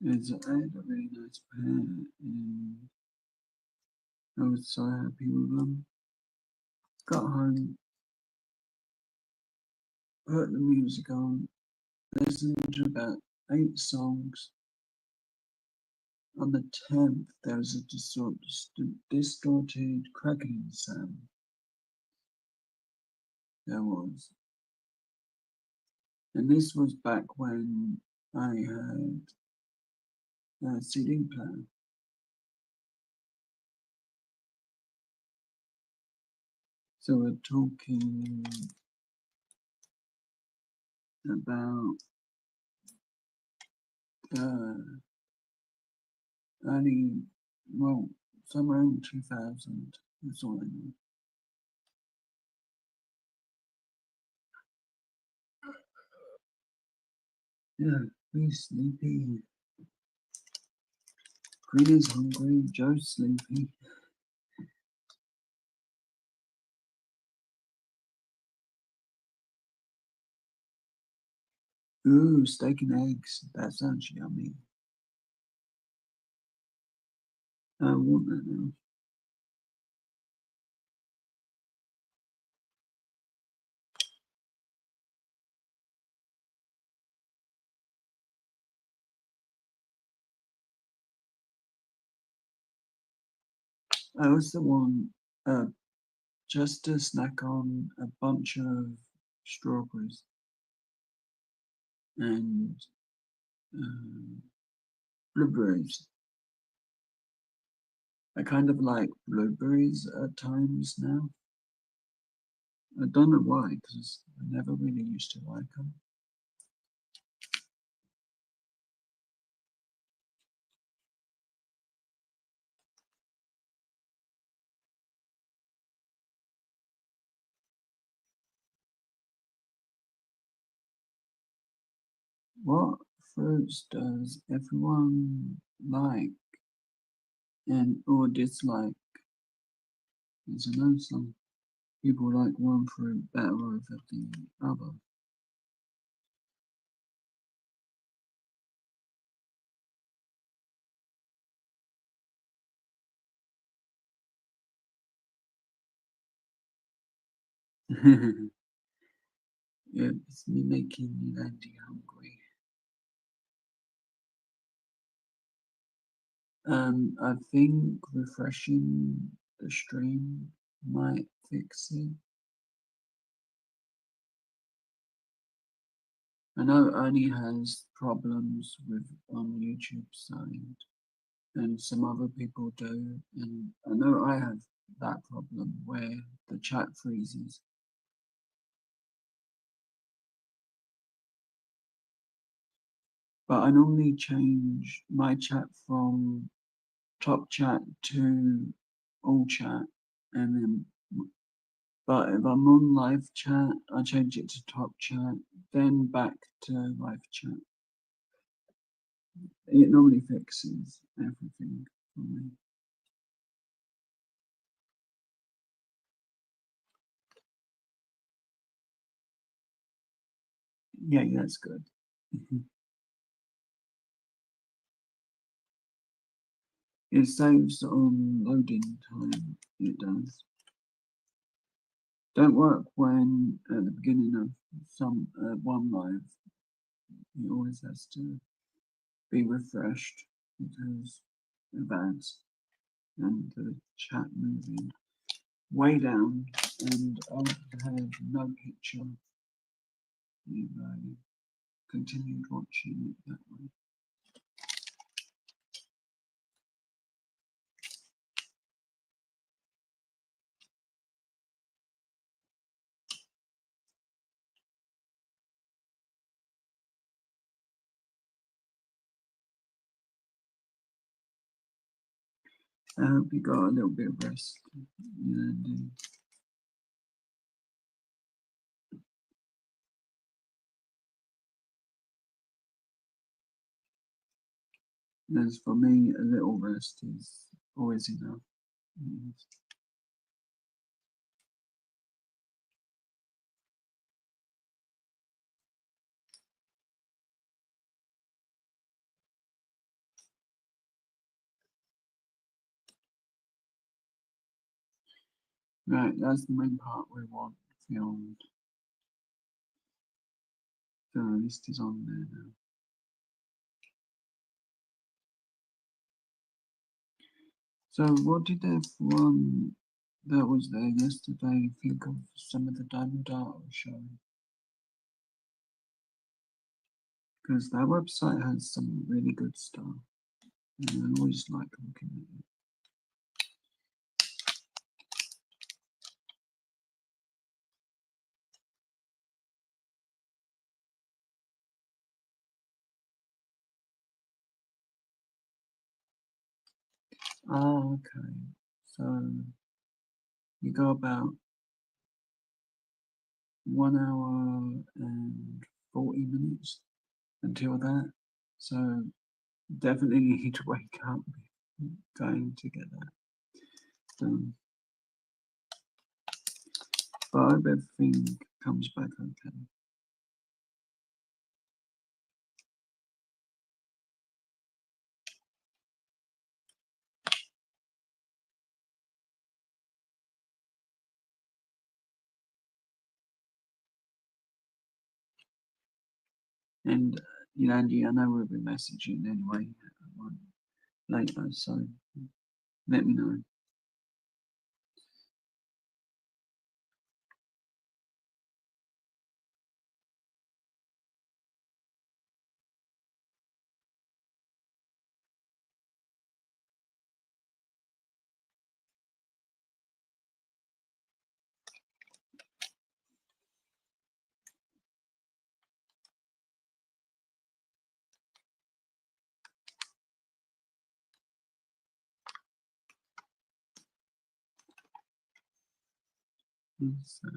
I had a really nice pair and I was so happy with them. Got home, put the music on, listened to about 8 songs. On the 10th, there was a distorted cracking sound. There was. And this was back when I had a CD player. So we're talking about early, well, somewhere in 2000. That's all I know. Yeah, be sleepy. Green is hungry, Joe's sleepy. Ooh, steak and eggs. That sounds yummy. I want that now. I also want just to snack on a bunch of strawberries and blueberries. I kind of like blueberries at times now. I don't know why, because I never really used to like them. What fruits does everyone like and or dislike? As I know some people like one fruit better over the other. It's me making Andy hungry. I think refreshing the stream might fix it. I know Ernie has problems with on YouTube side, and some other people do, and I know I have that problem where the chat freezes. But I normally change my chat from top chat to all chat, and then but if I'm on live chat, I change it to top chat, then back to live chat. It normally fixes everything for me. Yeah, that's good. It saves on loading time. It does. Don't work when at the beginning of some one live. It always has to be refreshed because of ads and the chat moving way down, and I have no picture if I continued watching it that way. I hope you got a little bit of rest. And as for me, a little rest is always enough. Right, that's the main part we want filmed. The list is on there now. So what did everyone that was there yesterday think of some of the Diamond Art showing? Because that website has some really good stuff. And I always like looking at it. Oh, okay. So you go about 1 hour and 40 minutes until that. So definitely need to wake up going to get that done. But I hope everything comes back okay. And Andy, I know we'll be messaging anyway later, so let me know. So,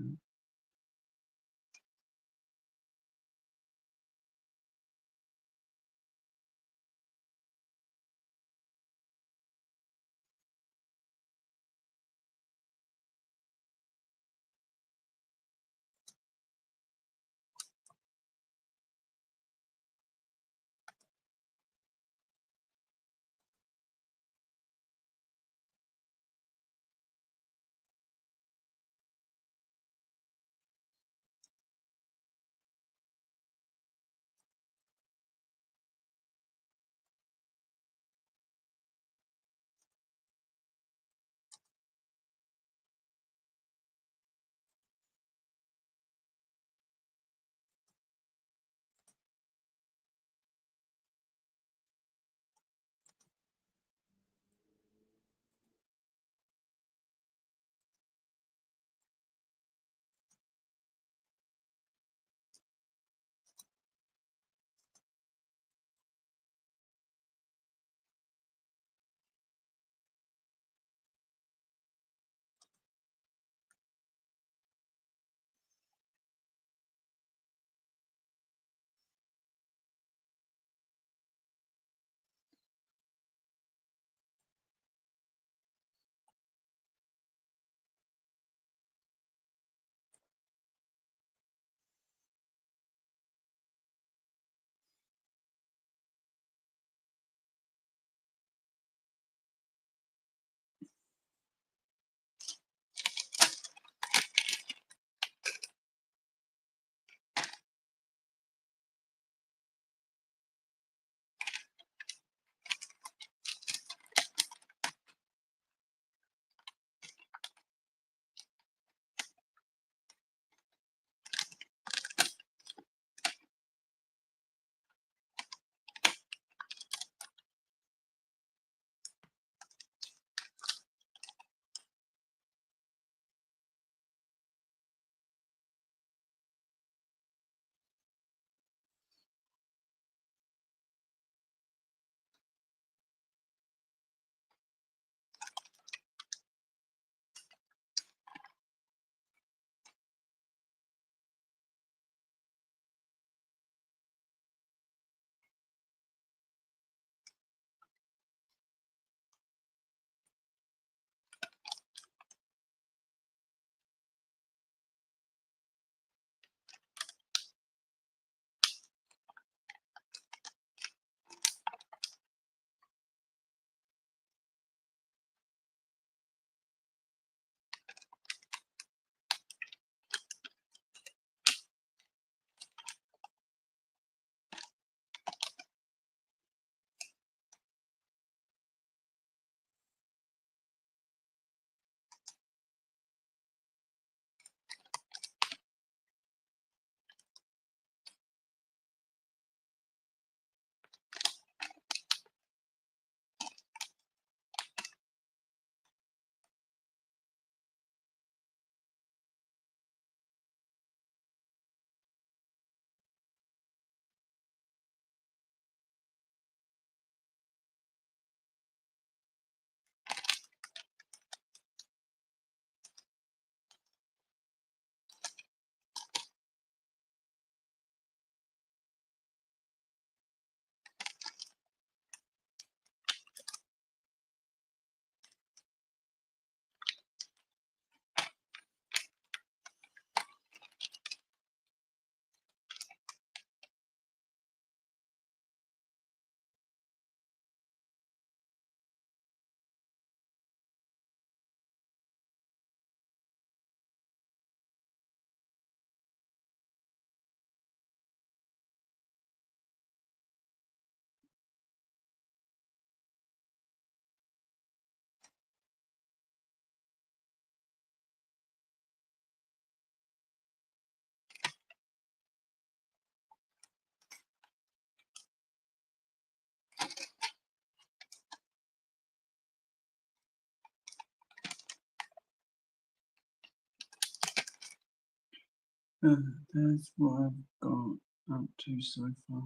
That's what I've got up to so far.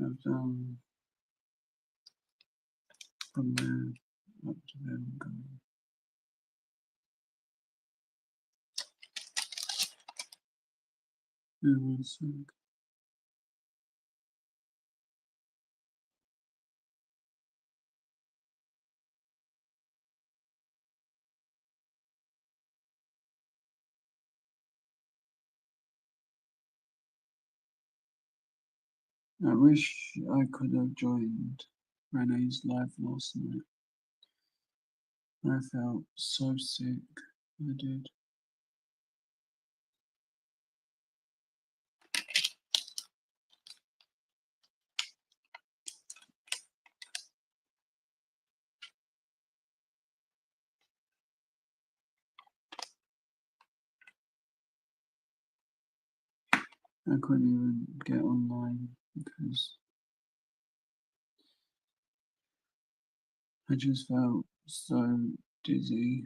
I've done from there up to there. I'm going. One sec. I wish I could have joined Renee's live last night. I felt so sick. I did. I couldn't even get online because I just felt so dizzy.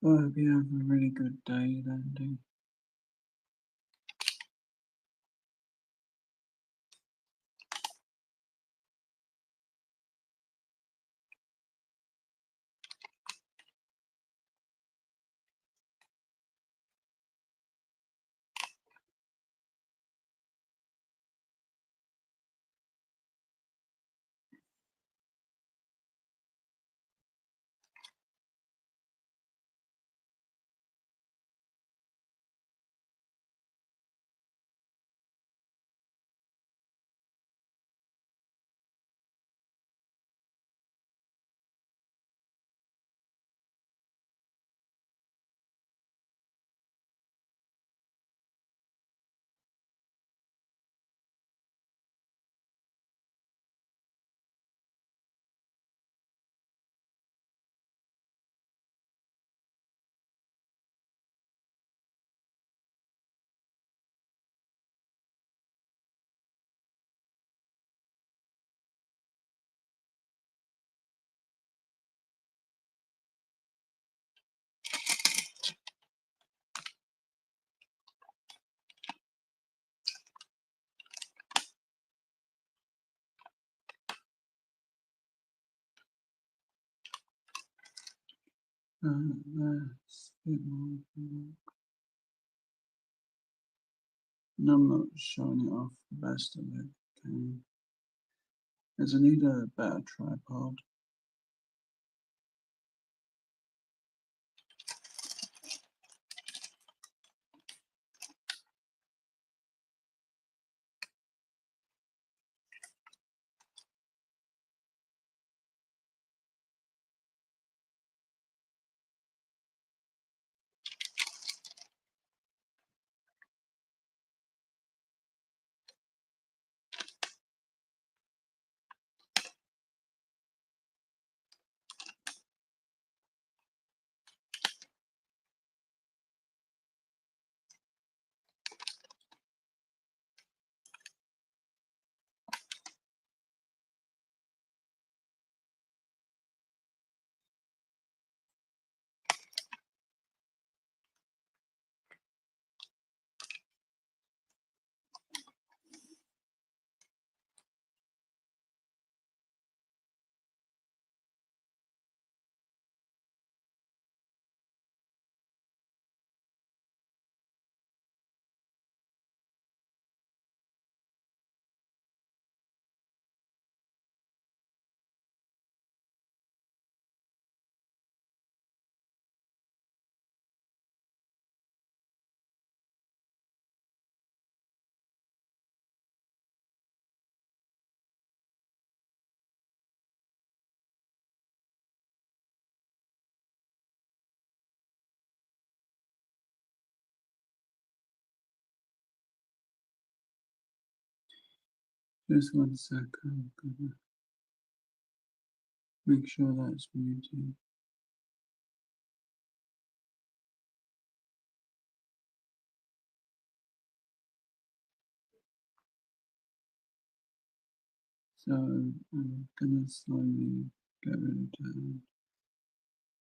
Well, I hope you have a really good day, Andy. That's a bit more. And I'm not showing it off the best of it. Okay. As I need a better tripod. Just 1 second. I'm gonna make sure that's muted. So I'm gonna slowly get rid of that.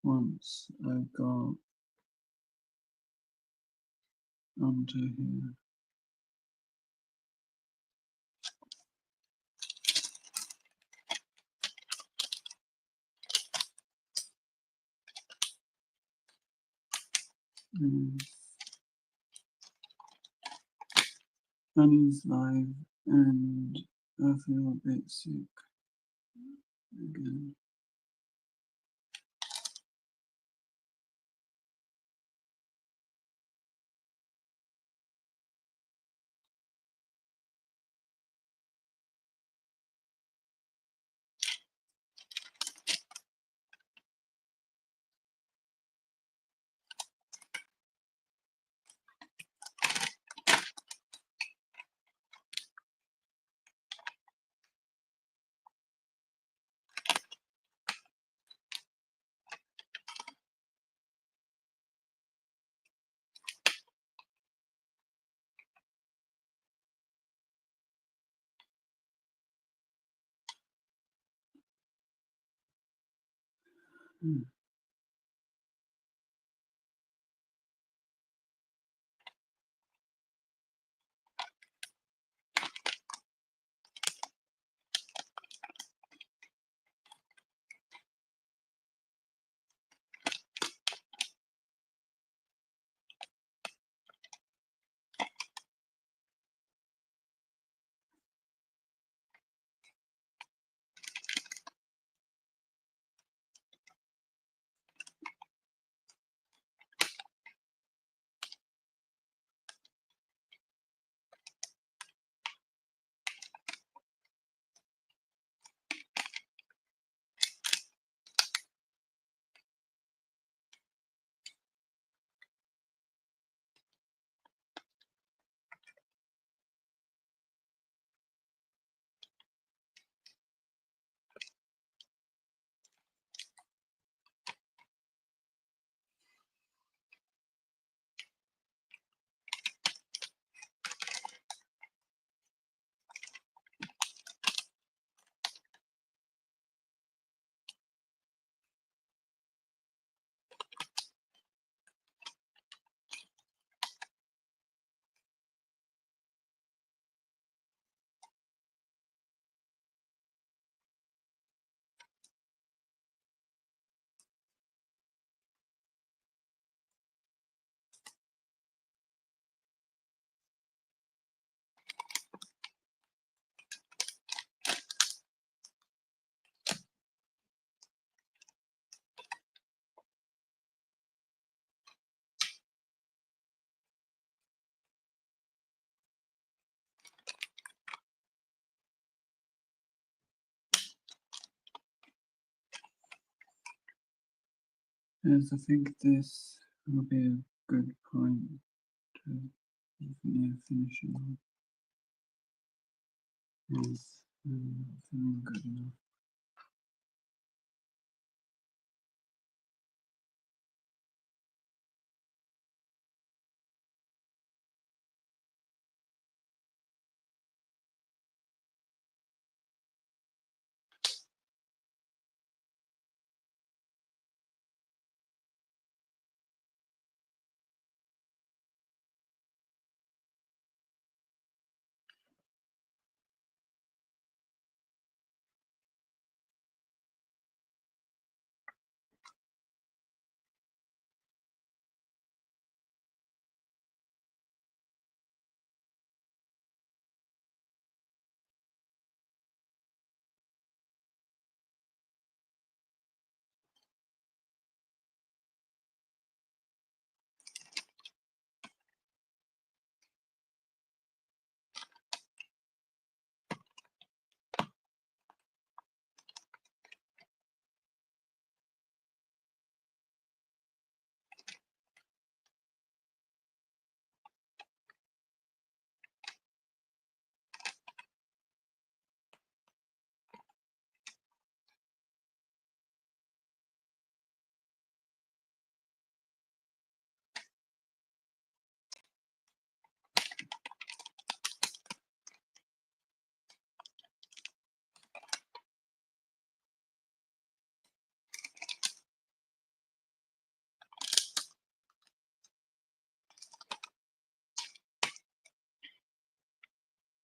Once I've got onto here. And Honey's live, and I feel a bit sick again. Hmm. As I think this will be a good point to finishing. Yes, feeling good enough.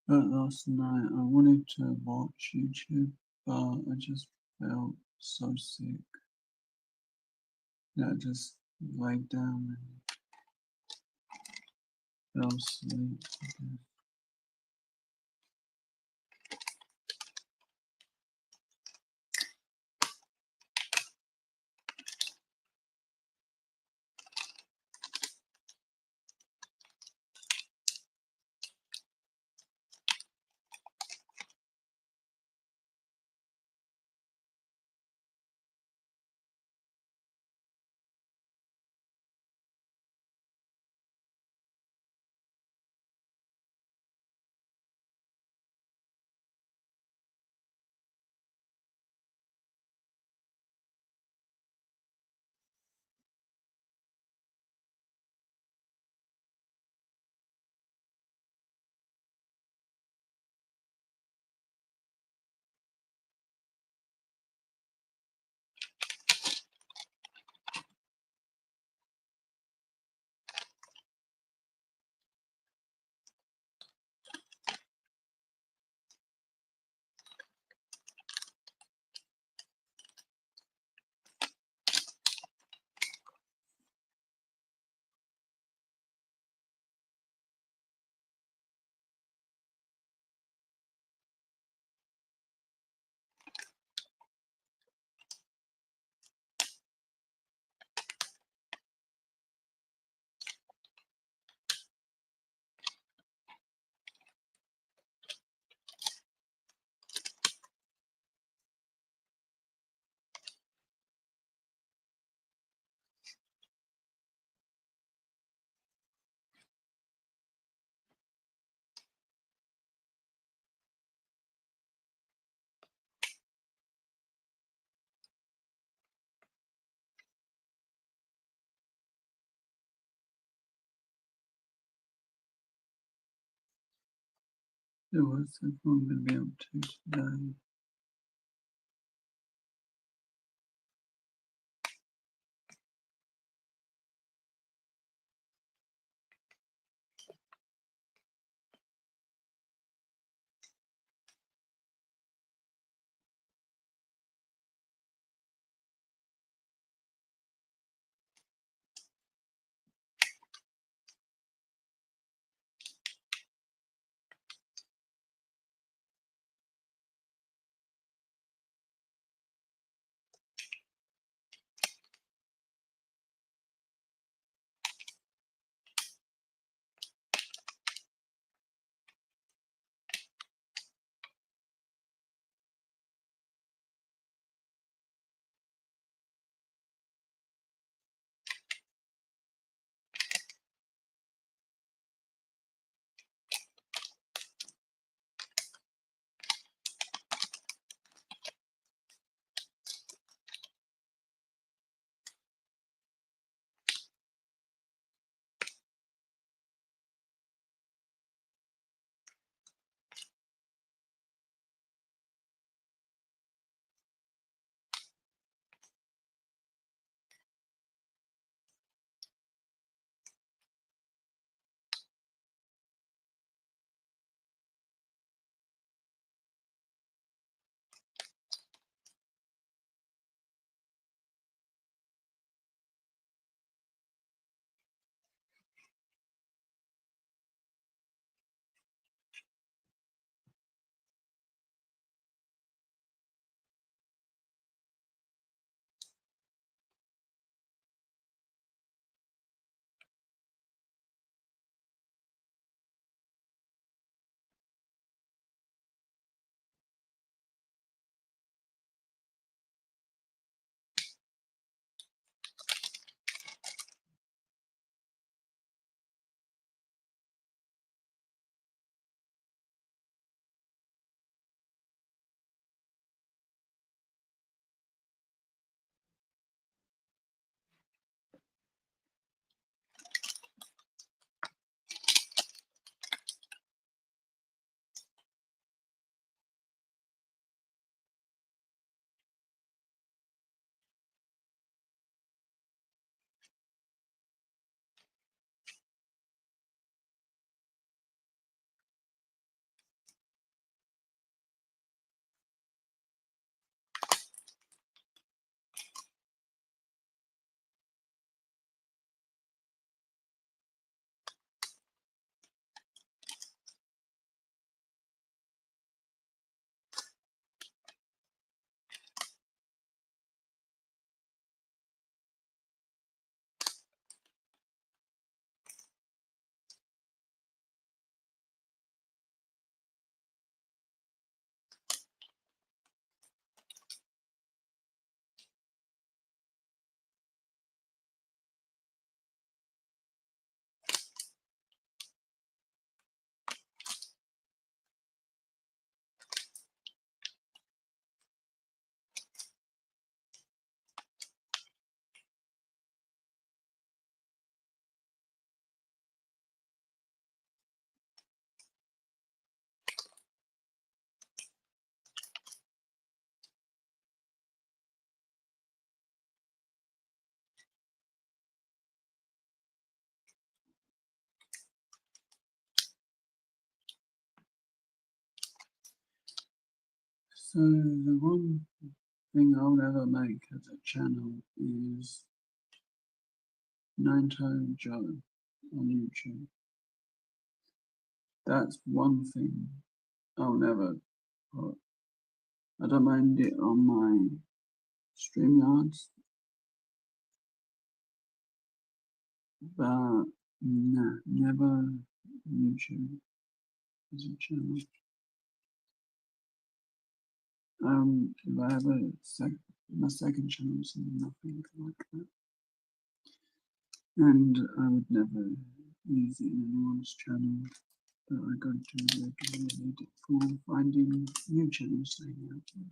But last night I wanted to watch YouTube, but I just felt so sick that I just laid down and fell asleep. So what's I'm going to be up to today? So the one thing I'll ever make as a channel is Nanto Joe on YouTube. That's one thing I'll never put. I don't mind it on my StreamYards, but nah, never YouTube as a channel. If I have my second channel, so nothing like that. And I would never use it in anyone's channel that I go to regularly for finding new channels to hang out with.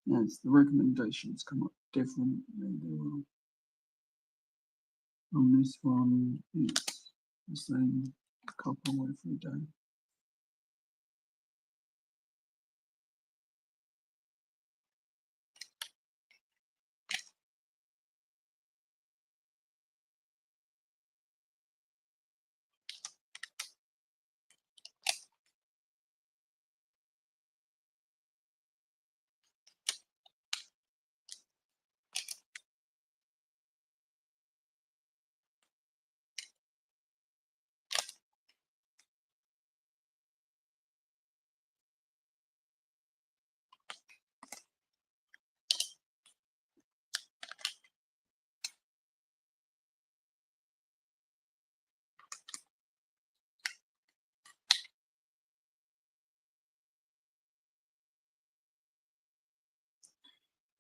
Yes, the recommendations come up differently. They will. On this one, it's the same couple every day.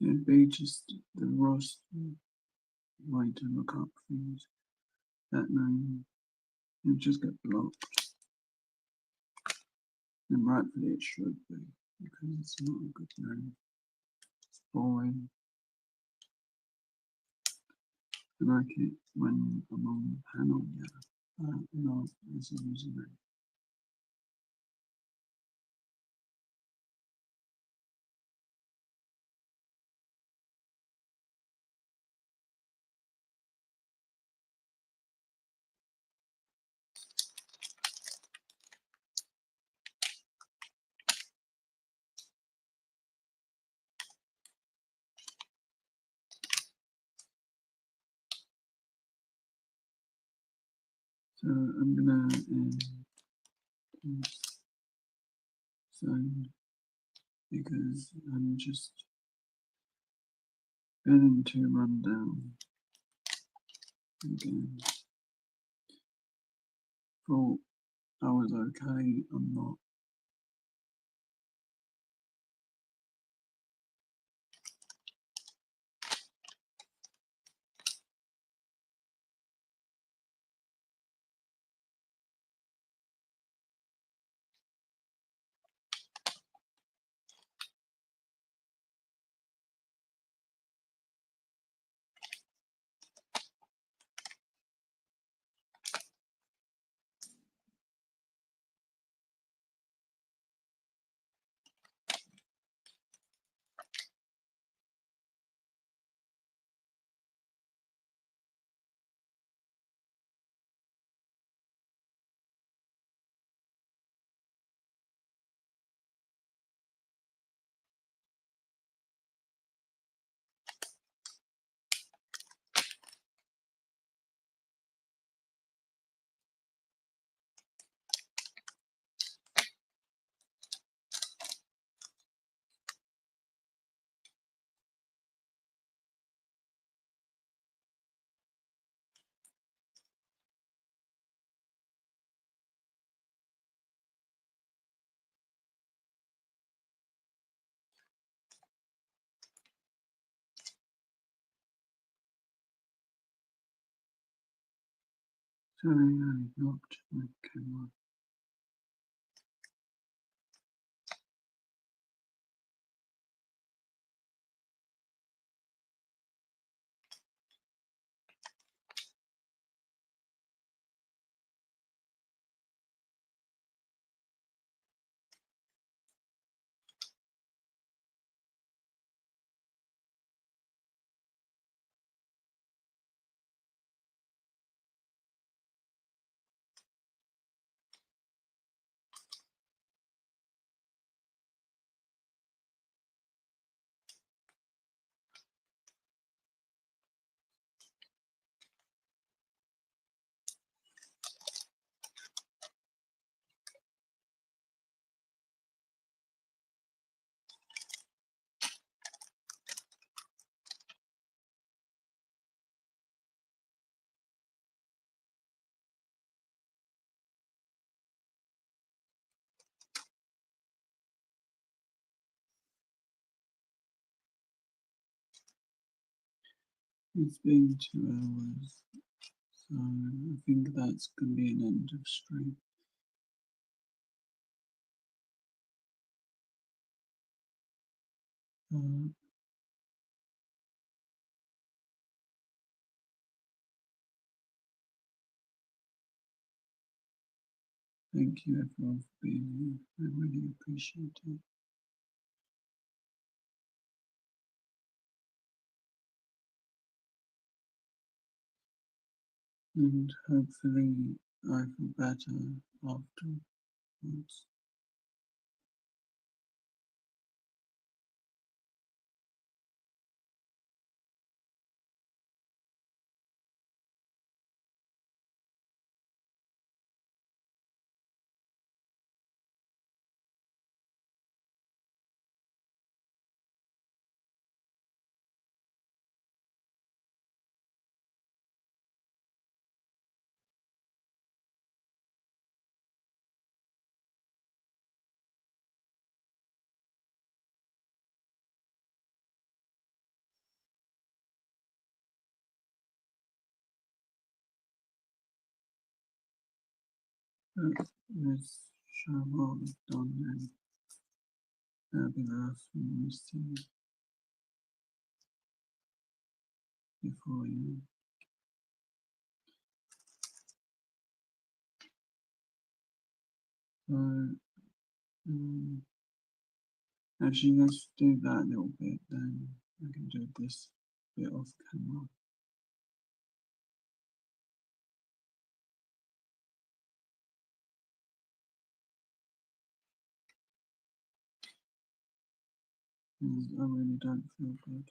It'd be just the worst way to look up things. That name, you just get blocked. And rightfully it should be, because it's not a good name. It's boring. I like it when I'm on the panel, yeah, not as a username. So I'm gonna end this zone because I'm just going to run down again. Thought I was okay, I'm not. Sorry, I knocked my camera. It's been 2 hours, so I think that's going to be an end of stream. Uh, Thank you everyone for being here. I really appreciate it. And hopefully I feel better afterwards. Let's show what we've done then. That'll be the last one we see before you. So, actually, let's do that little bit, then I can do this bit off camera. I really don't feel good.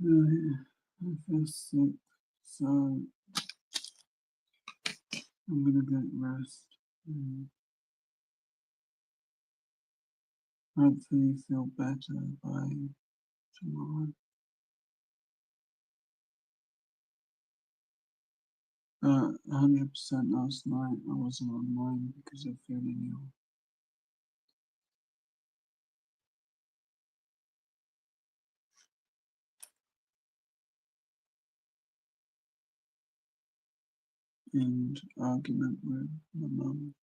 I feel sick, so I'm gonna get rest and hopefully feel better by tomorrow. 100% last night I wasn't online because of feeling ill. And argument with my mum.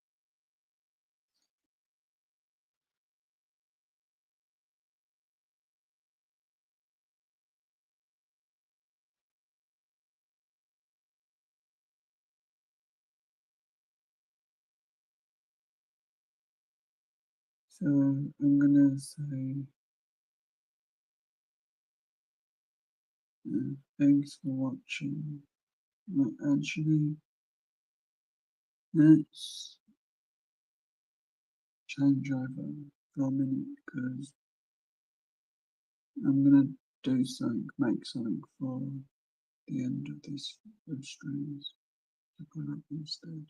So I'm gonna say thanks for watching. Actually, let's change over for a minute because I'm gonna do something, make something for the end of this web streams to put up instead.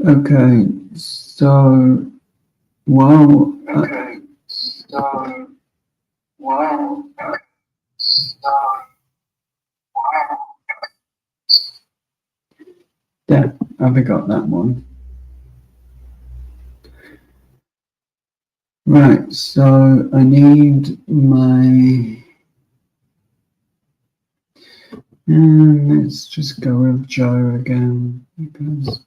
Okay, so while there, I forgot that one. Right, so I need my, and let's just go with Joe again because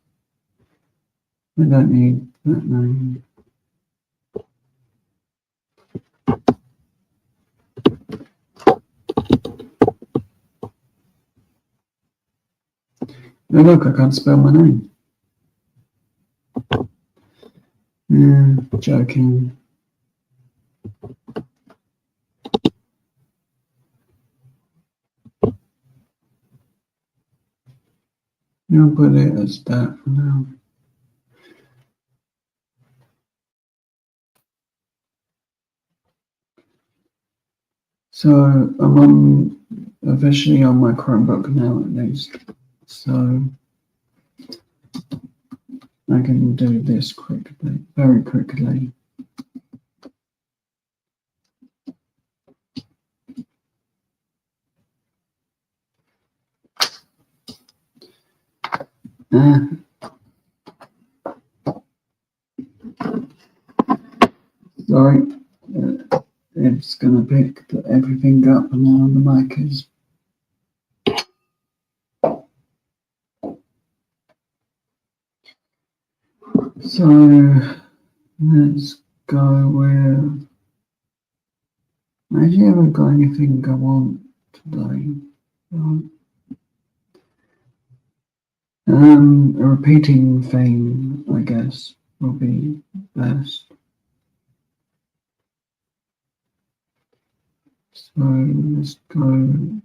I don't need that name. Oh look, I can't spell my name. Joking. I'll put it as that for now. So I'm officially on my Chromebook now at least. So I can do this quickly, very quickly. Sorry, it's gonna pick everything up now. The mic is. So let's go with. I actually haven't got anything I want today. A repeating thing, I guess, will be best. So let's go.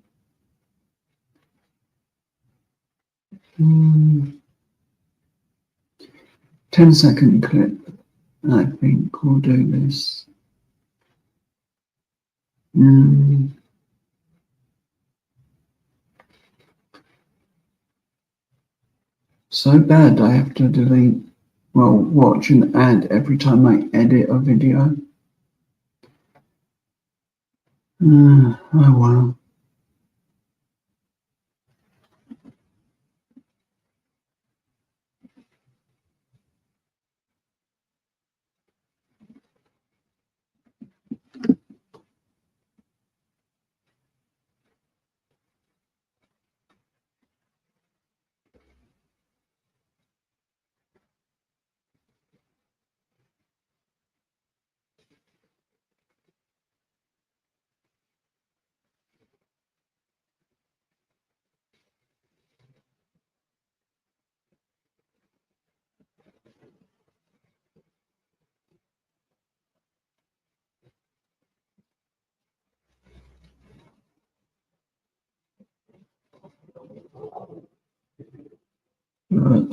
10-second clip. I think we'll do this. So bad I have to delete, well, watch an ad every time I edit a video. Oh well.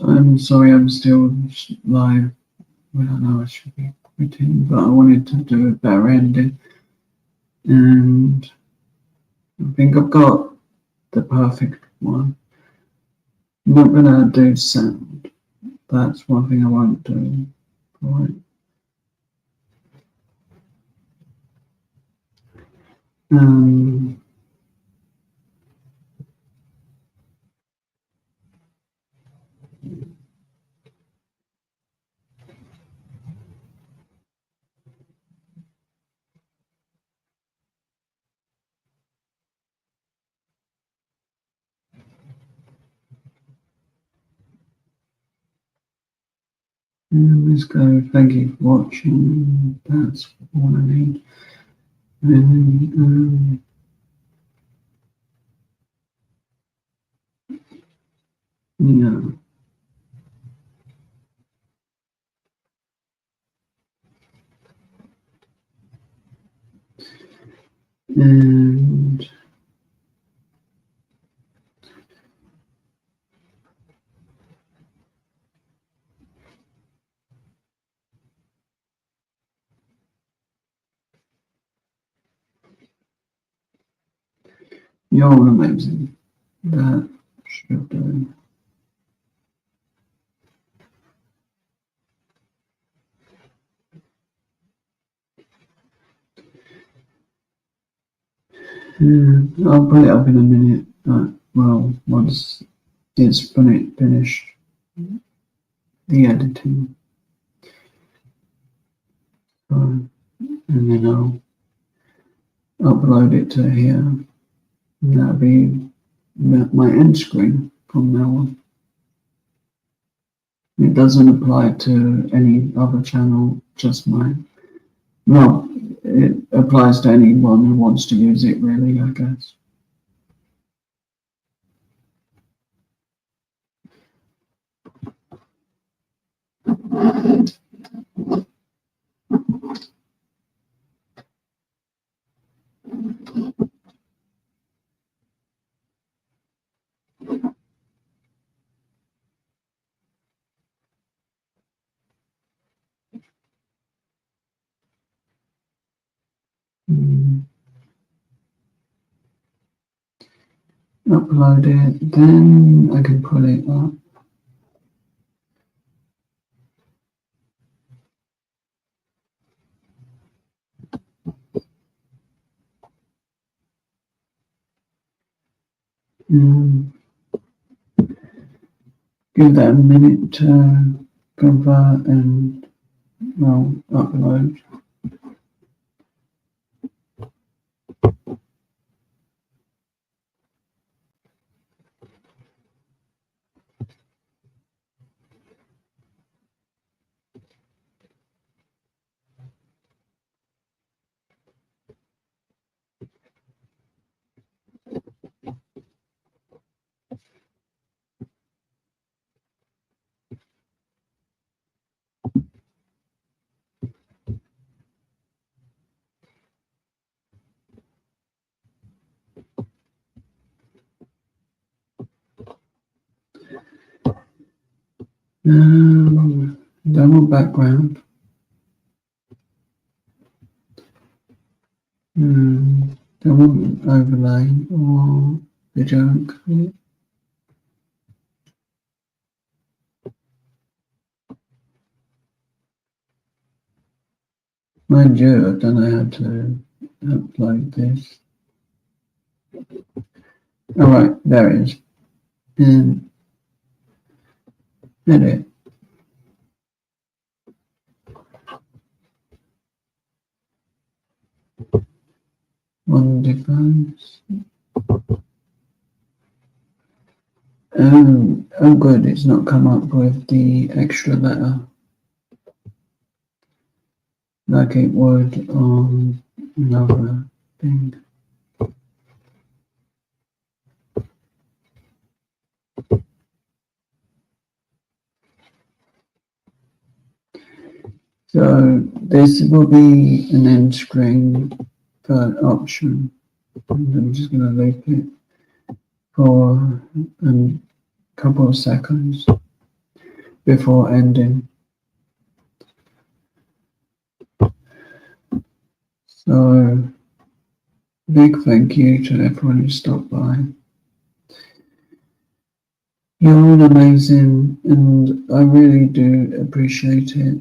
I'm sorry I'm still live. I don't know, I should be quitting, but I wanted to do a better ending. And I think I've got the perfect one. I'm not gonna do sound. That's one thing I won't do. Right. Let's go. Thank you for watching. That's all I need. And yeah. And you're amazing. That should do. I'll put it up in a minute. Well, once it's finished the editing, and then I'll upload it to here, and that'll be my end screen from now on. It doesn't apply to any other channel, just mine. Well, it applies to anyone who wants to use it, really, I guess. Upload it, then I can put it up. Give that a minute to convert and, well, upload. Double background. Double overlay or video clip. Mind you, I don't know how to upload this. Alright, there it is. And edit. One device. Oh good, it's not come up with the extra letter like it would on another thing. So this will be an end screen for option. And I'm just going to loop it for a couple of seconds before ending. So big thank you to everyone who stopped by. You're all amazing and I really do appreciate it.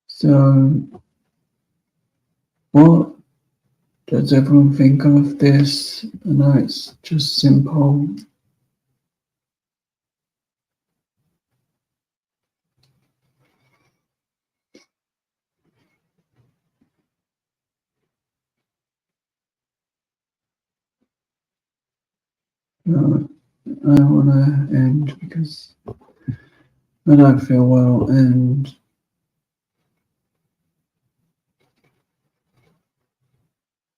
So what does everyone think of this? I know it's just simple. I want to end because I don't feel well and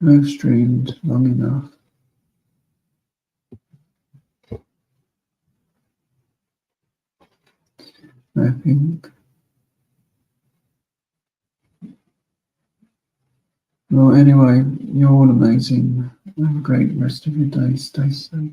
I've streamed long enough. I think Well, anyway, you're all amazing. Have a great rest of your day. Stay safe.